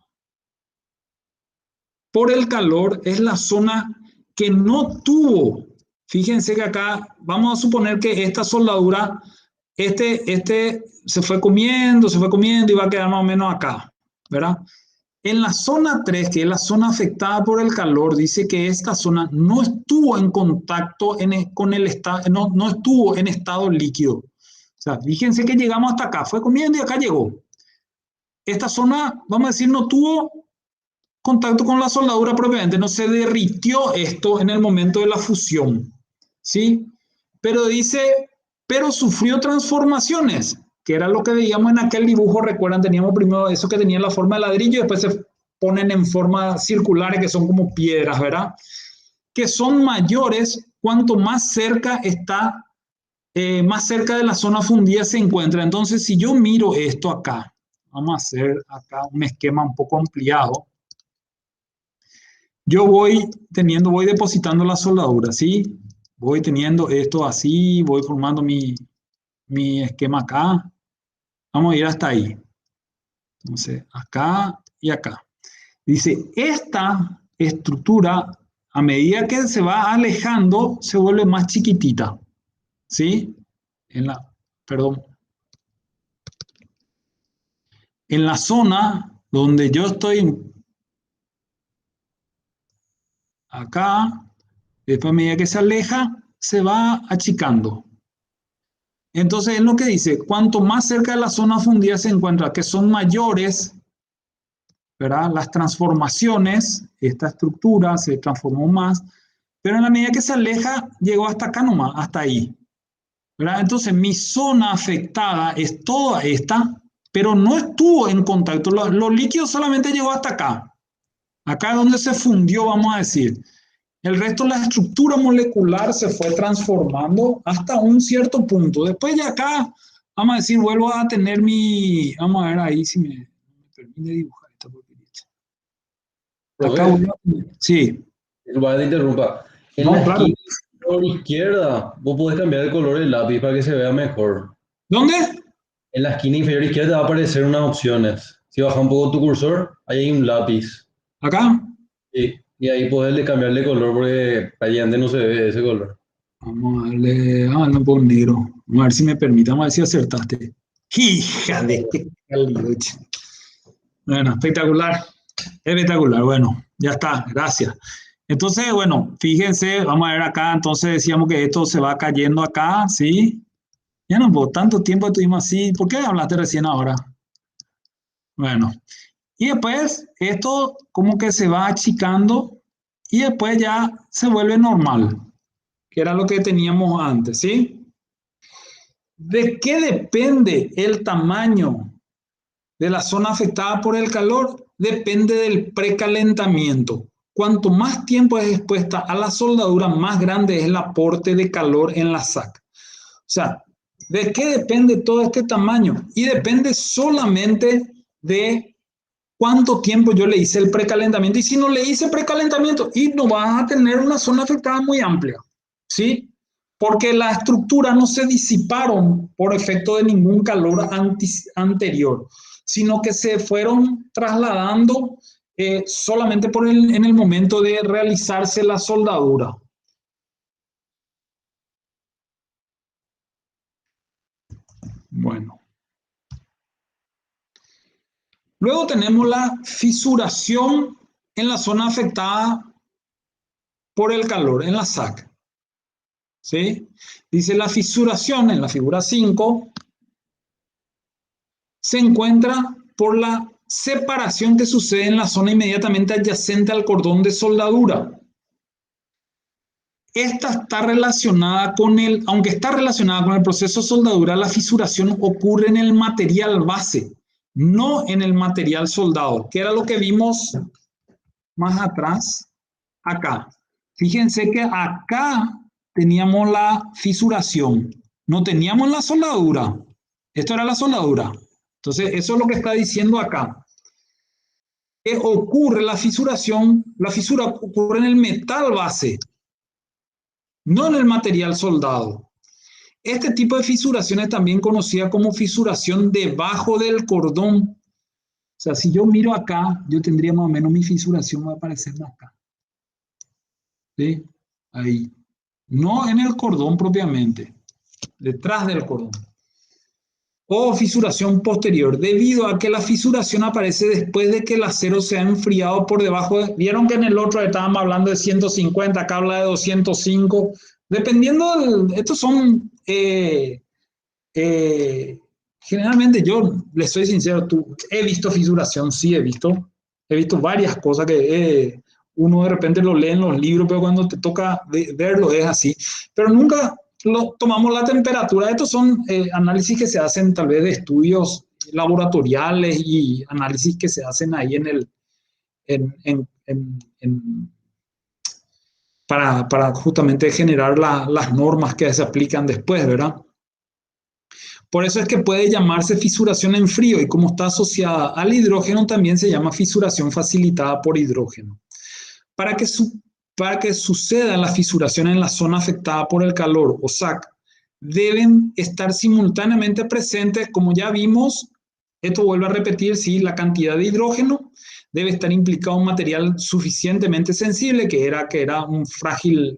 S1: por el calor es la zona que no tuvo. Fíjense que acá vamos a suponer que esta soldadura, se fue comiendo y va a quedar más o menos acá, ¿verdad? En la zona 3, que es la zona afectada por el calor, dice que esta zona no estuvo en contacto con el estado, no estuvo en estado líquido. O sea, fíjense que llegamos hasta acá, fue comiendo y acá llegó. Esta zona, vamos a decir, no tuvo contacto con la soldadura propiamente, no se derritió esto en el momento de la fusión, ¿sí? Pero dice, pero sufrió transformaciones, que era lo que veíamos en aquel dibujo. Recuerdan, teníamos primero eso que tenía la forma de ladrillo y después se ponen en forma circulares que son como piedras, ¿verdad? Que son mayores cuanto más cerca está, más cerca de la zona fundida se encuentra. Entonces, si yo miro esto acá, vamos a hacer acá un esquema un poco ampliado. Yo voy depositando la soldadura, ¿sí? Voy teniendo esto así, voy formando mi esquema acá. Vamos a ir hasta ahí. Entonces, acá y acá. Dice, esta estructura, a medida que se va alejando, se vuelve más chiquitita. ¿Sí? Perdón. En la zona donde yo estoy acá, después a medida que se aleja, se va achicando. Entonces es lo que dice, cuanto más cerca de la zona fundida se encuentra, que son mayores, ¿verdad? Las transformaciones, esta estructura se transformó más, pero en la medida que se aleja, llegó hasta acá nomás, hasta ahí, ¿verdad? Entonces mi zona afectada es toda esta, pero no estuvo en contacto, los líquidos solamente llegó hasta acá. Acá es donde se fundió, vamos a decir. El resto de la estructura molecular se fue transformando hasta un cierto punto. Después de acá, vamos a decir, vuelvo a tener vamos a ver ahí si me permite dibujar esta porquerita. Acá sí.
S4: Va, te interrumpa. En
S1: No,
S4: la
S1: claro.
S4: esquina inferior izquierda, vos podés cambiar el color del lápiz para que se vea mejor.
S1: ¿Dónde?
S4: En la esquina inferior izquierda te va a aparecer unas opciones. Si bajas un poco tu cursor, ahí hay un lápiz.
S1: ¿Acá?
S4: Sí. Y ahí podés cambiarle color porque allá antes no se ve ese color.
S1: Vamos a darle, no pongo negro. Vamos a ver si me permite, vamos a ver si acertaste. ¡Hija de calidoche! Bueno, espectacular. Espectacular, bueno, ya está, gracias. Entonces, bueno, fíjense, vamos a ver acá, entonces decíamos que esto se va cayendo acá, ¿sí? Ya no, por tanto tiempo estuvimos así, ¿por qué hablaste recién ahora? Bueno, y después esto como que se va achicando y después ya se vuelve normal, que era lo que teníamos antes, ¿sí? ¿De qué depende el tamaño de la zona afectada por el calor? Depende del precalentamiento. Cuanto más tiempo es expuesta a la soldadura, más grande es el aporte de calor en la SAC. O sea, ¿de qué depende todo este tamaño? Y depende solamente de cuánto tiempo yo le hice el precalentamiento. Y si no le hice precalentamiento, y no vas a tener una zona afectada muy amplia, ¿sí? Porque las estructuras no se disiparon por efecto de ningún calor anterior, sino que se fueron trasladando solamente en el momento de realizarse la soldadura. Bueno. Luego tenemos la fisuración en la zona afectada por el calor, en la SAC. ¿Sí? Dice la fisuración en la figura 5 se encuentra por la separación que sucede en la zona inmediatamente adyacente al cordón de soldadura. Esta está relacionada aunque está relacionada con el proceso de soldadura, la fisuración ocurre en el material base, no en el material soldado, que era lo que vimos más atrás, acá. Fíjense que acá teníamos la fisuración, no teníamos la soldadura. Esto era la soldadura. Entonces, eso es lo que está diciendo acá. Que ocurre la fisura ocurre en el metal base, no en el material soldado. Este tipo de fisuración es también conocida como fisuración debajo del cordón. O sea, si yo miro acá, yo tendría más o menos mi fisuración va a aparecer acá. ¿Sí? Ahí. No en el cordón propiamente, detrás del cordón. O fisuración posterior, debido a que la fisuración aparece después de que el acero se ha enfriado por debajo. Vieron que en el otro estábamos hablando de 150, acá habla de 205. Dependiendo, estos son, generalmente yo, les soy sincero, he visto fisuración, sí he visto varias cosas que uno de repente lo lee en los libros, pero cuando te toca verlo es así. Pero nunca tomamos la temperatura. Estos son análisis que se hacen tal vez de estudios laboratoriales y análisis que se hacen ahí para justamente generar las normas que se aplican después, ¿verdad? Por eso es que puede llamarse fisuración en frío y como está asociada al hidrógeno también se llama fisuración facilitada por hidrógeno. Para que suceda la fisuración en la zona afectada por el calor o SAC, deben estar simultáneamente presentes, como ya vimos, esto vuelve a repetir, sí, la cantidad de hidrógeno, debe estar implicado un material suficientemente sensible, que era un frágil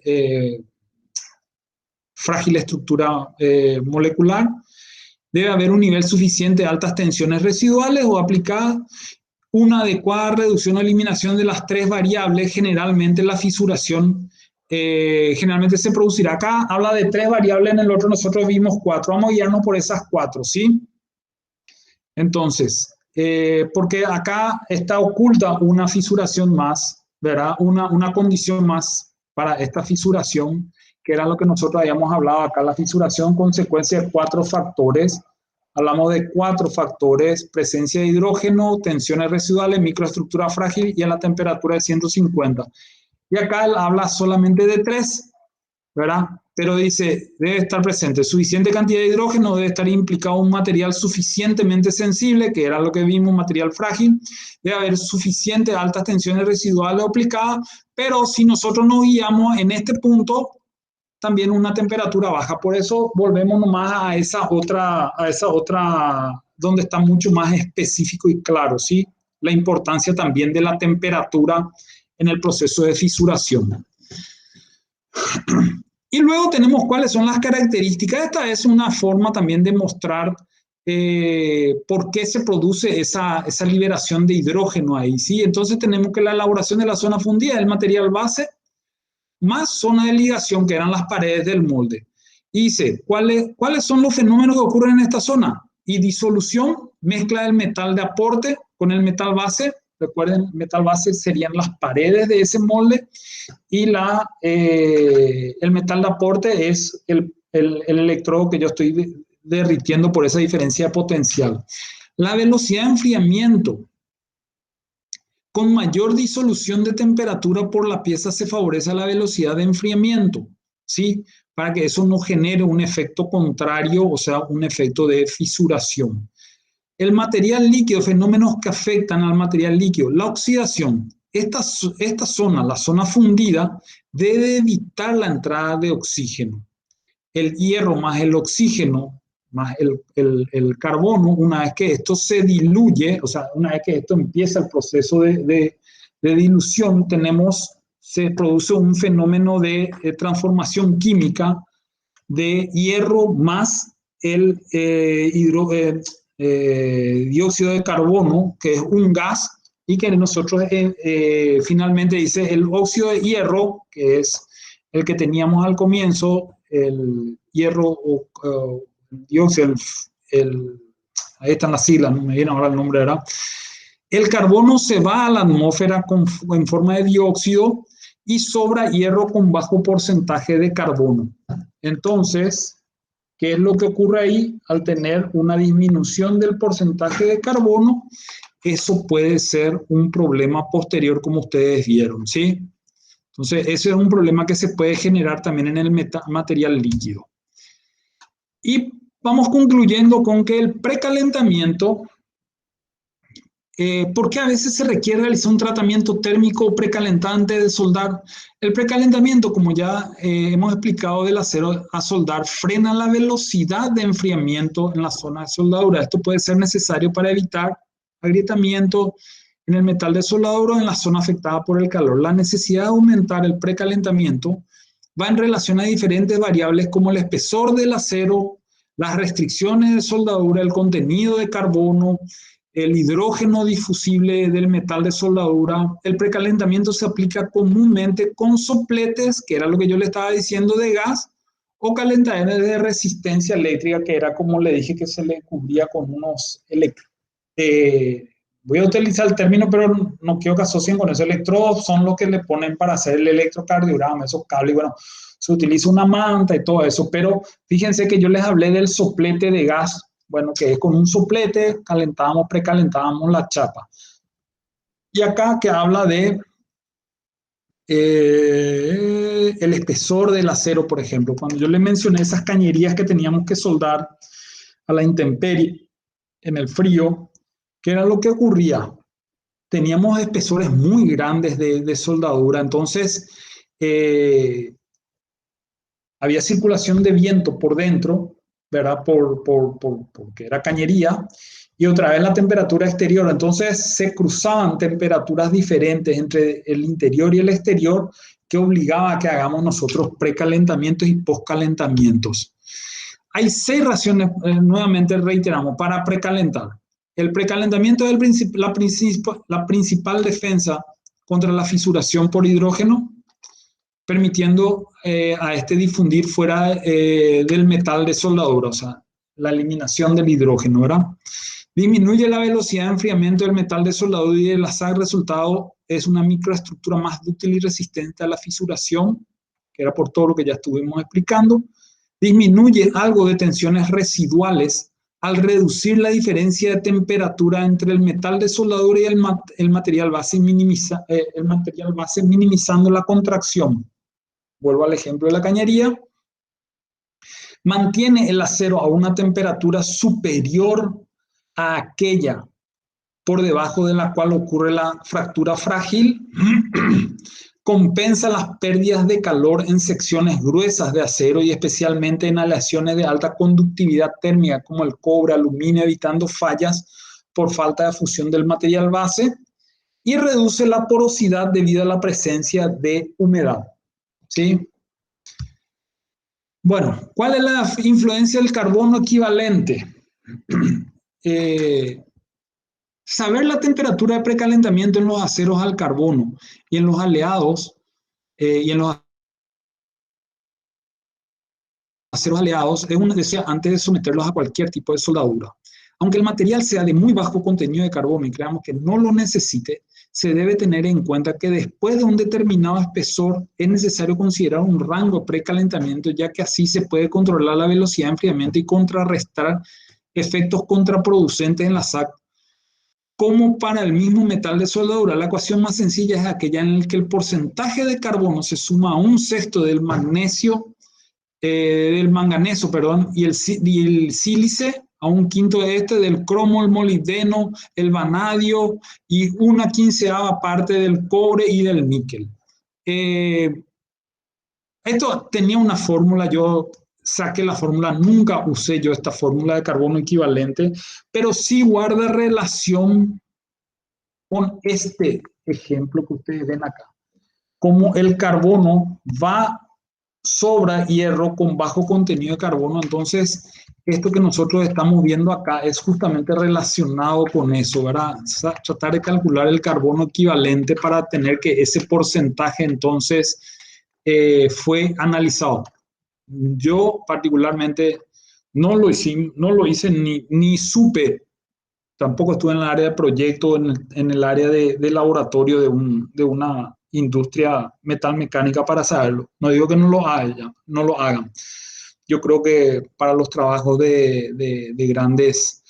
S1: estructura molecular, debe haber un nivel suficiente de altas tensiones residuales o aplicadas, una adecuada reducción o eliminación de las tres variables. Generalmente la fisuración generalmente se producirá acá. Habla de tres variables, en el otro nosotros vimos 4. Vamos a guiarnos por esas 4, ¿sí? Entonces, porque acá está oculta una fisuración más, ¿verdad? Una condición más para esta fisuración, que era lo que nosotros habíamos hablado acá, la fisuración consecuencia de 4 factores. Hablamos de 4 factores: presencia de hidrógeno, tensiones residuales, microestructura frágil y a la temperatura de 150. Y acá él habla solamente de 3, ¿verdad? Pero dice, debe estar presente suficiente cantidad de hidrógeno, debe estar implicado un material suficientemente sensible, que era lo que vimos, material frágil, debe haber suficiente altas tensiones residuales aplicadas, pero si nosotros nos guiamos en este punto, también una temperatura baja. Por eso volvemos nomás a esa otra donde está mucho más específico y claro, ¿sí? La importancia también de la temperatura en el proceso de fisuración. Y luego tenemos cuáles son las características. Esta es una forma también de mostrar por qué se produce esa liberación de hidrógeno ahí, ¿sí? Entonces tenemos que la elaboración de la zona fundida del material base más zona de ligación, que eran las paredes del molde. Y dice, ¿cuáles son los fenómenos que ocurren en esta zona? Y disolución, mezcla del metal de aporte con el metal base. Recuerden, metal base serían las paredes de ese molde, y el metal de aporte es el electrodo que yo estoy derritiendo por esa diferencia potencial. La velocidad de enfriamiento. Con mayor disolución de temperatura por la pieza se favorece la velocidad de enfriamiento, ¿sí? Para que eso no genere un efecto contrario, o sea, un efecto de fisuración. El material líquido, fenómenos que afectan al material líquido. La oxidación. Esta zona, la zona fundida, debe evitar la entrada de oxígeno. El hierro más el oxígeno más el carbono, una vez que esto se diluye, o sea, una vez que esto empieza el proceso de dilución, se produce un fenómeno de transformación química de hierro más el dióxido de carbono, que es un gas, y que nosotros finalmente dice el óxido de hierro, que es el que teníamos al comienzo, el hierro dióxido, ahí están las siglas, no me viene ahora el nombre, ¿verdad? El carbono se va a la atmósfera en forma de dióxido y sobra hierro con bajo porcentaje de carbono. Entonces, ¿qué es lo que ocurre ahí? Al tener una disminución del porcentaje de carbono, eso puede ser un problema posterior, como ustedes vieron, ¿sí? Entonces, ese es un problema que se puede generar también en el material líquido. Y vamos concluyendo con que el precalentamiento, ¿por qué a veces se requiere realizar un tratamiento térmico precalentante de soldar? El precalentamiento, como ya hemos explicado, del acero a soldar, frena la velocidad de enfriamiento en la zona de soldadura. Esto puede ser necesario para evitar agrietamiento en el metal de soldadura o en la zona afectada por el calor. La necesidad de aumentar el precalentamiento va en relación a diferentes variables como el espesor del acero, las restricciones de soldadura, el contenido de carbono, el hidrógeno difusible del metal de soldadura. El precalentamiento se aplica comúnmente con sopletes, que era lo que yo le estaba diciendo, de gas, o calentadores de resistencia eléctrica, que era, como le dije, que se le cubría con unos voy a utilizar el término, pero no quiero que asocien con eso. Electrodos son los que le ponen para hacer el electrocardiograma, esos cables, bueno, se utiliza una manta y todo eso, pero fíjense que yo les hablé del soplete de gas, bueno, que es con un soplete, precalentábamos la chapa. Y acá que habla de el espesor del acero, por ejemplo. Cuando yo les mencioné esas cañerías que teníamos que soldar a la intemperie, en el frío, ¿qué era lo que ocurría? Teníamos espesores muy grandes de soldadura, entonces había circulación de viento por dentro, ¿verdad? Porque era cañería, y otra vez la temperatura exterior. Entonces se cruzaban temperaturas diferentes entre el interior y el exterior, que obligaba a que hagamos nosotros precalentamientos y postcalentamientos. Hay 6 razones, nuevamente reiteramos, para precalentar. El precalentamiento es la principal defensa contra la fisuración por hidrógeno, permitiendo a este difundir fuera del metal de soldadura, o sea, la eliminación del hidrógeno, ¿verdad? Disminuye la velocidad de enfriamiento del metal de soldadura y el resultado es una microestructura más dúctil y resistente a la fisuración, que era por todo lo que ya estuvimos explicando. Disminuye algo de tensiones residuales al reducir la diferencia de temperatura entre el metal de soldadura y el material base, minimizando la contracción. Vuelvo al ejemplo de la cañería. Mantiene el acero a una temperatura superior a aquella por debajo de la cual ocurre la fractura frágil. Compensa las pérdidas de calor en secciones gruesas de acero y especialmente en aleaciones de alta conductividad térmica como el cobre, aluminio, evitando fallas por falta de fusión del material base, y reduce la porosidad debido a la presencia de humedad. ¿Sí? Bueno, ¿cuál es la influencia del carbono equivalente? Saber la temperatura de precalentamiento en los aceros al carbono y en los aleados y en los aceros aleados es una desea antes de someterlos a cualquier tipo de soldadura. Aunque el material sea de muy bajo contenido de carbono y creamos que no lo necesite, se debe tener en cuenta que después de un determinado espesor es necesario considerar un rango de precalentamiento, ya que así se puede controlar la velocidad de enfriamiento y contrarrestar efectos contraproducentes en la SAC. Como para el mismo metal de soldadura, la ecuación más sencilla es aquella en la que el porcentaje de carbono se suma a un sexto del magnesio, del manganeso, perdón, y el sílice a un quinto de del cromo, el molibdeno, el vanadio y una quinceava parte del cobre y del níquel. Esto tenía una fórmula, yo saqué la fórmula, nunca usé yo esta fórmula de carbono equivalente, pero sí guarda relación con este ejemplo que ustedes ven acá. Como el carbono sobra hierro con bajo contenido de carbono, entonces esto que nosotros estamos viendo acá es justamente relacionado con eso, ¿verdad? Tratar de calcular el carbono equivalente para tener que ese porcentaje entonces fue analizado. Yo particularmente no lo hice ni supe, tampoco estuve en el área de proyecto, en el área de laboratorio de una industria metalmecánica para saberlo. No digo que no lo hagan. Yo creo que para los trabajos de grandes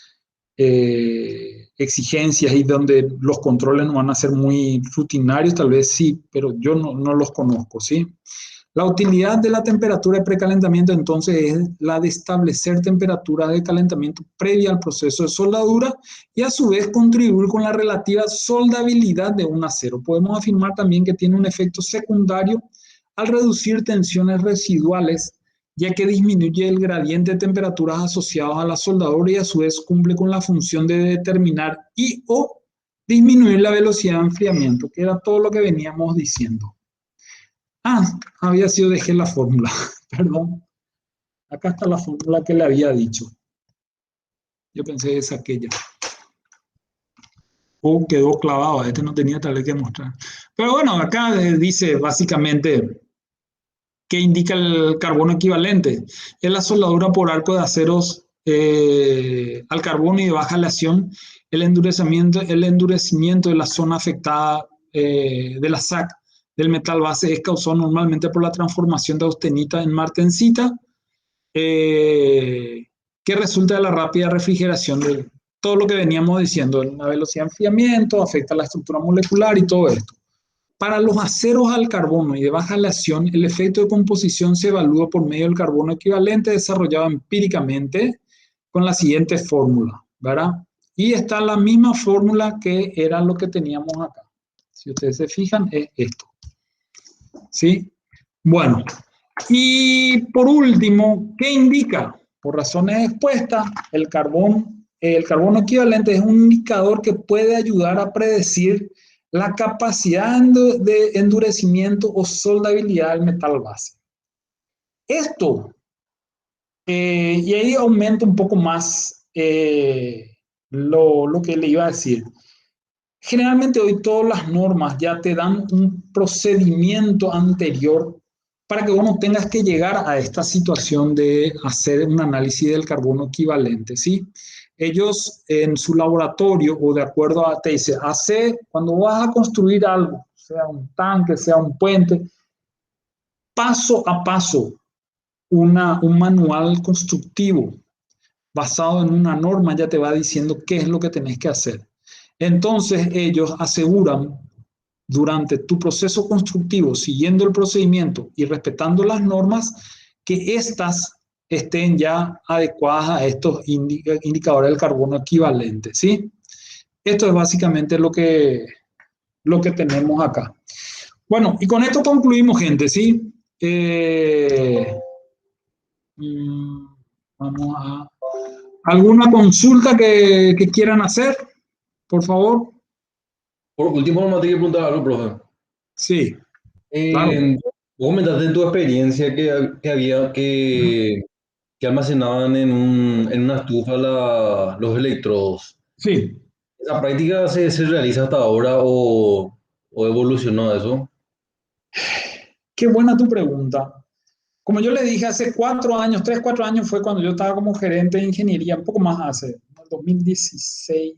S1: exigencias y donde los controles no van a ser muy rutinarios, tal vez sí, pero yo no los conozco, ¿sí? La utilidad de la temperatura de precalentamiento entonces es la de establecer temperaturas de calentamiento previa al proceso de soldadura y a su vez contribuir con la relativa soldabilidad de un acero. Podemos afirmar también que tiene un efecto secundario al reducir tensiones residuales, ya que disminuye el gradiente de temperaturas asociados a la soldadura y a su vez cumple con la función de determinar y o disminuir la velocidad de enfriamiento, que era todo lo que veníamos diciendo. Dejé la fórmula, perdón. Acá está la fórmula que le había dicho. Yo pensé que es aquella. Quedó clavado, no tenía tal vez que mostrar. Pero bueno, acá dice básicamente que indica el carbono equivalente. Es la soldadura por arco de aceros al carbono y de baja aleación, el endurecimiento de la zona afectada de la SAC del metal base es causado normalmente por la transformación de austenita en martensita, que resulta de la rápida refrigeración de todo lo que veníamos diciendo. La velocidad de enfriamiento afecta la estructura molecular y todo esto. Para los aceros al carbono y de baja aleación, el efecto de composición se evalúa por medio del carbono equivalente desarrollado empíricamente con la siguiente fórmula, ¿verdad? Y está la misma fórmula que era lo que teníamos acá. Si ustedes se fijan, es esto. ¿Sí? Bueno, y por último, ¿qué indica? Por razones expuestas, el carbono equivalente es un indicador que puede ayudar a predecir la capacidad de endurecimiento o soldabilidad del metal base. Esto, y ahí aumenta un poco más lo que le iba a decir. Generalmente hoy todas las normas ya te dan un procedimiento anterior para que vos no tengas que llegar a esta situación de hacer un análisis del carbono equivalente, ¿sí? Ellos en su laboratorio o de acuerdo a, te dice, cuando vas a construir algo, sea un tanque, sea un puente, paso a paso, un manual constructivo basado en una norma ya te va diciendo qué es lo que tenés que hacer. Entonces ellos aseguran durante tu proceso constructivo, siguiendo el procedimiento y respetando las normas, que éstas estén ya adecuadas a estos indicadores del carbono equivalente, ¿sí? Esto es básicamente lo que tenemos acá. Bueno, y con esto concluimos, gente, ¿sí? Vamos a... ¿Alguna consulta que quieran hacer? Por favor.
S4: Por último, no te quiero preguntar algo, profe.
S1: Sí, claro.
S4: Vos comentaste en tu experiencia que almacenaban en una estufa los electrodos.
S1: Sí.
S4: ¿Esa práctica se realiza hasta ahora o evolucionó eso?
S1: Qué buena tu pregunta. como yo le dije, hace 4 años, 3, 4 años fue cuando yo estaba como gerente de ingeniería, un poco más hace, 2016,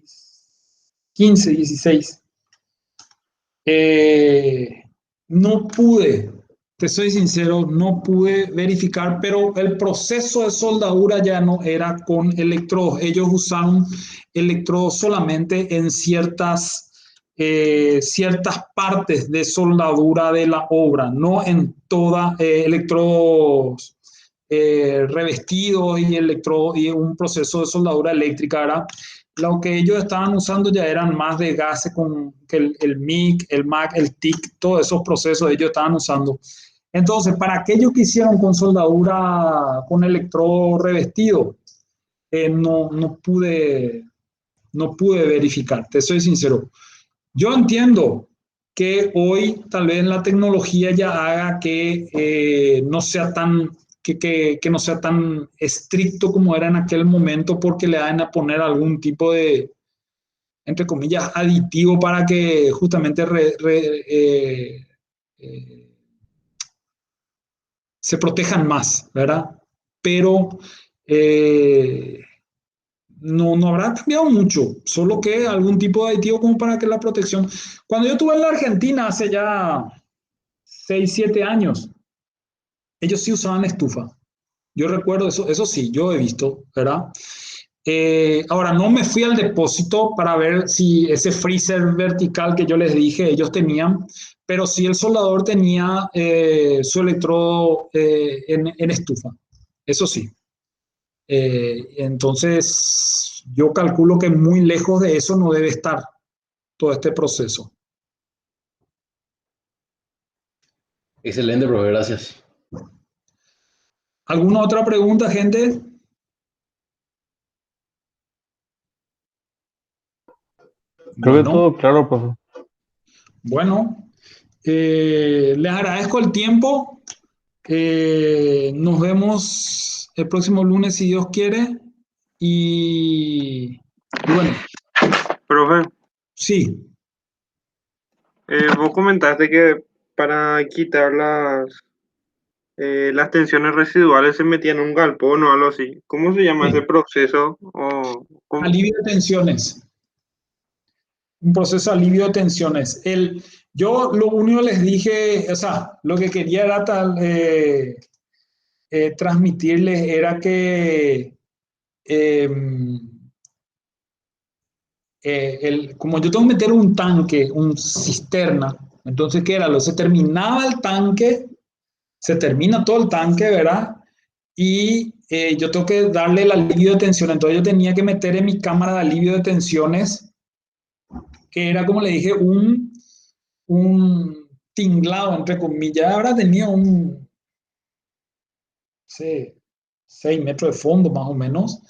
S1: 15, 16. No pude, te soy sincero, no pude verificar, pero el proceso de soldadura ya no era con electrodos. Ellos usaron electrodos solamente en ciertas partes de soldadura de la obra, no en toda electrodos revestidos y un proceso de soldadura eléctrica, ¿verdad? Lo que ellos estaban usando ya eran más de gases con que el MIG, el MAC, el TIC, todos esos procesos ellos estaban usando. Entonces, para aquellos que hicieron con soldadura con electrodo revestido, no pude verificar, te soy sincero. Yo entiendo que hoy tal vez la tecnología ya haga que no sea tan que no sea tan estricto como era en aquel momento porque le van a poner algún tipo de, entre comillas, aditivo para que justamente se protejan más, ¿verdad? Pero no habrá cambiado mucho, solo que algún tipo de aditivo como para que la protección. Cuando yo estuve en la Argentina hace ya 6, 7 años, ellos sí usaban estufa. Yo recuerdo eso sí, yo he visto, ¿verdad? Ahora, no me fui al depósito para ver si ese freezer vertical que yo les dije, ellos tenían, pero sí el soldador tenía su electrodo en estufa, eso sí. Entonces, yo calculo que muy lejos de eso no debe estar todo este proceso.
S4: Excelente, profe, gracias.
S1: ¿Alguna otra pregunta, gente?
S6: Creo que
S1: Bueno,
S6: todo claro, profe.
S1: bueno, les agradezco el tiempo. Nos vemos el próximo lunes si Dios quiere. Y bueno,
S7: Profe,
S1: sí,
S7: vos comentaste que para quitar las tensiones residuales se metían en un galpón o algo así. ¿Cómo se llama ese
S1: sí,
S7: proceso? ¿O cómo?
S1: alivio de tensiones. Un proceso de alivio de tensiones. Yo lo único les dije, o sea, lo que quería era transmitirles era que eh, como yo tengo que meter un tanque, un cisterna, entonces, ¿qué era? Se terminaba el tanque, se termina todo el tanque, ¿verdad? Y yo tengo que darle el alivio de tensión, entonces yo tenía que meter en mi cámara de alivio de tensiones, que era, como le dije, un tinglado, entre comillas. Ahora tenía sí, 6 metros de fondo, más o menos,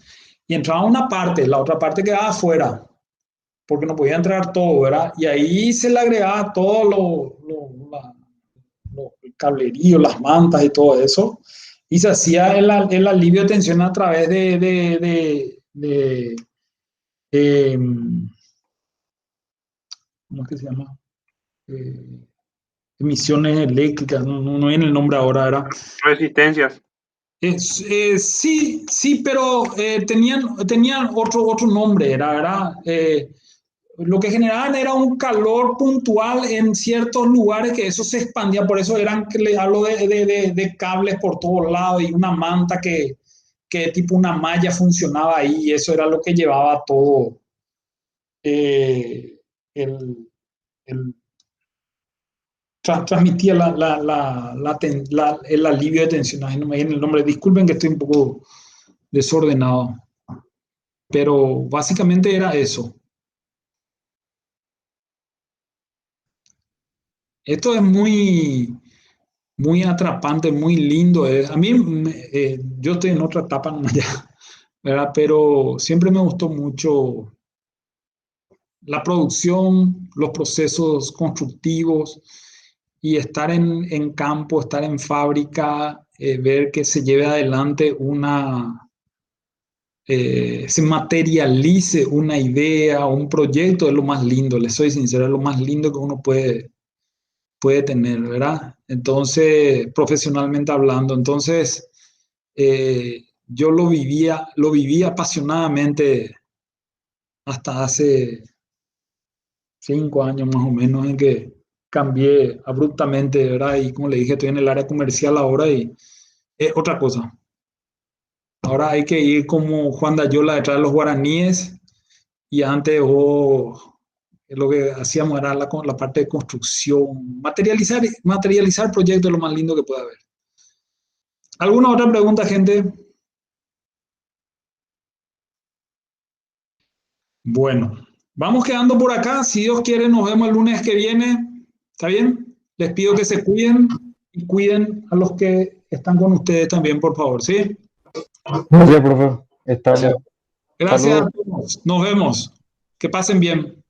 S1: y entraba una parte, la otra parte quedaba afuera, porque no podía entrar todo, ¿verdad? Y ahí se le agregaba todo el cablerío, las mantas y todo eso, y se hacía el alivio de tensión a través eh, ¿cómo es que se llama? Eh, emisiones eléctricas, no viene el nombre ahora, ¿verdad?
S7: Resistencias.
S1: Sí, pero tenían otro nombre, ¿verdad? Lo que generaban era un calor puntual en ciertos lugares que eso se expandía, por eso le hablo de cables por todos lados y una manta que tipo una malla funcionaba ahí, y eso era lo que llevaba todo el, el transmitía el alivio de tensión. Ay, no me viene el nombre, disculpen que estoy un poco desordenado, pero básicamente era eso. Esto es muy atrapante, muy lindo. A mí, yo estoy en otra etapa nomás ya, ¿verdad? Pero siempre me gustó mucho la producción, los procesos constructivos y estar en campo, estar en fábrica, ver que se lleve adelante se materialice una idea, un proyecto, es lo más lindo, les soy sincero, es lo más lindo que uno puede tener, ¿verdad? Entonces, profesionalmente hablando. Entonces, yo lo viví apasionadamente hasta hace 5 años más o menos en que cambié abruptamente, ¿verdad? Y como le dije, estoy en el área comercial ahora y es otra cosa. Ahora hay que ir como Juan Dayola detrás de los guaraníes y antes lo que hacíamos era la parte de construcción, materializar proyectos es lo más lindo que puede haber. ¿Alguna otra pregunta, gente? Bueno, vamos quedando por acá. Si Dios quiere, nos vemos el lunes que viene. ¿Está bien? Les pido que se cuiden y cuiden a los que están con ustedes también, por favor, ¿sí?
S6: Gracias, profe. Estamos.
S1: Gracias a
S6: Saludos.
S1: todos. Nos vemos. Que pasen bien.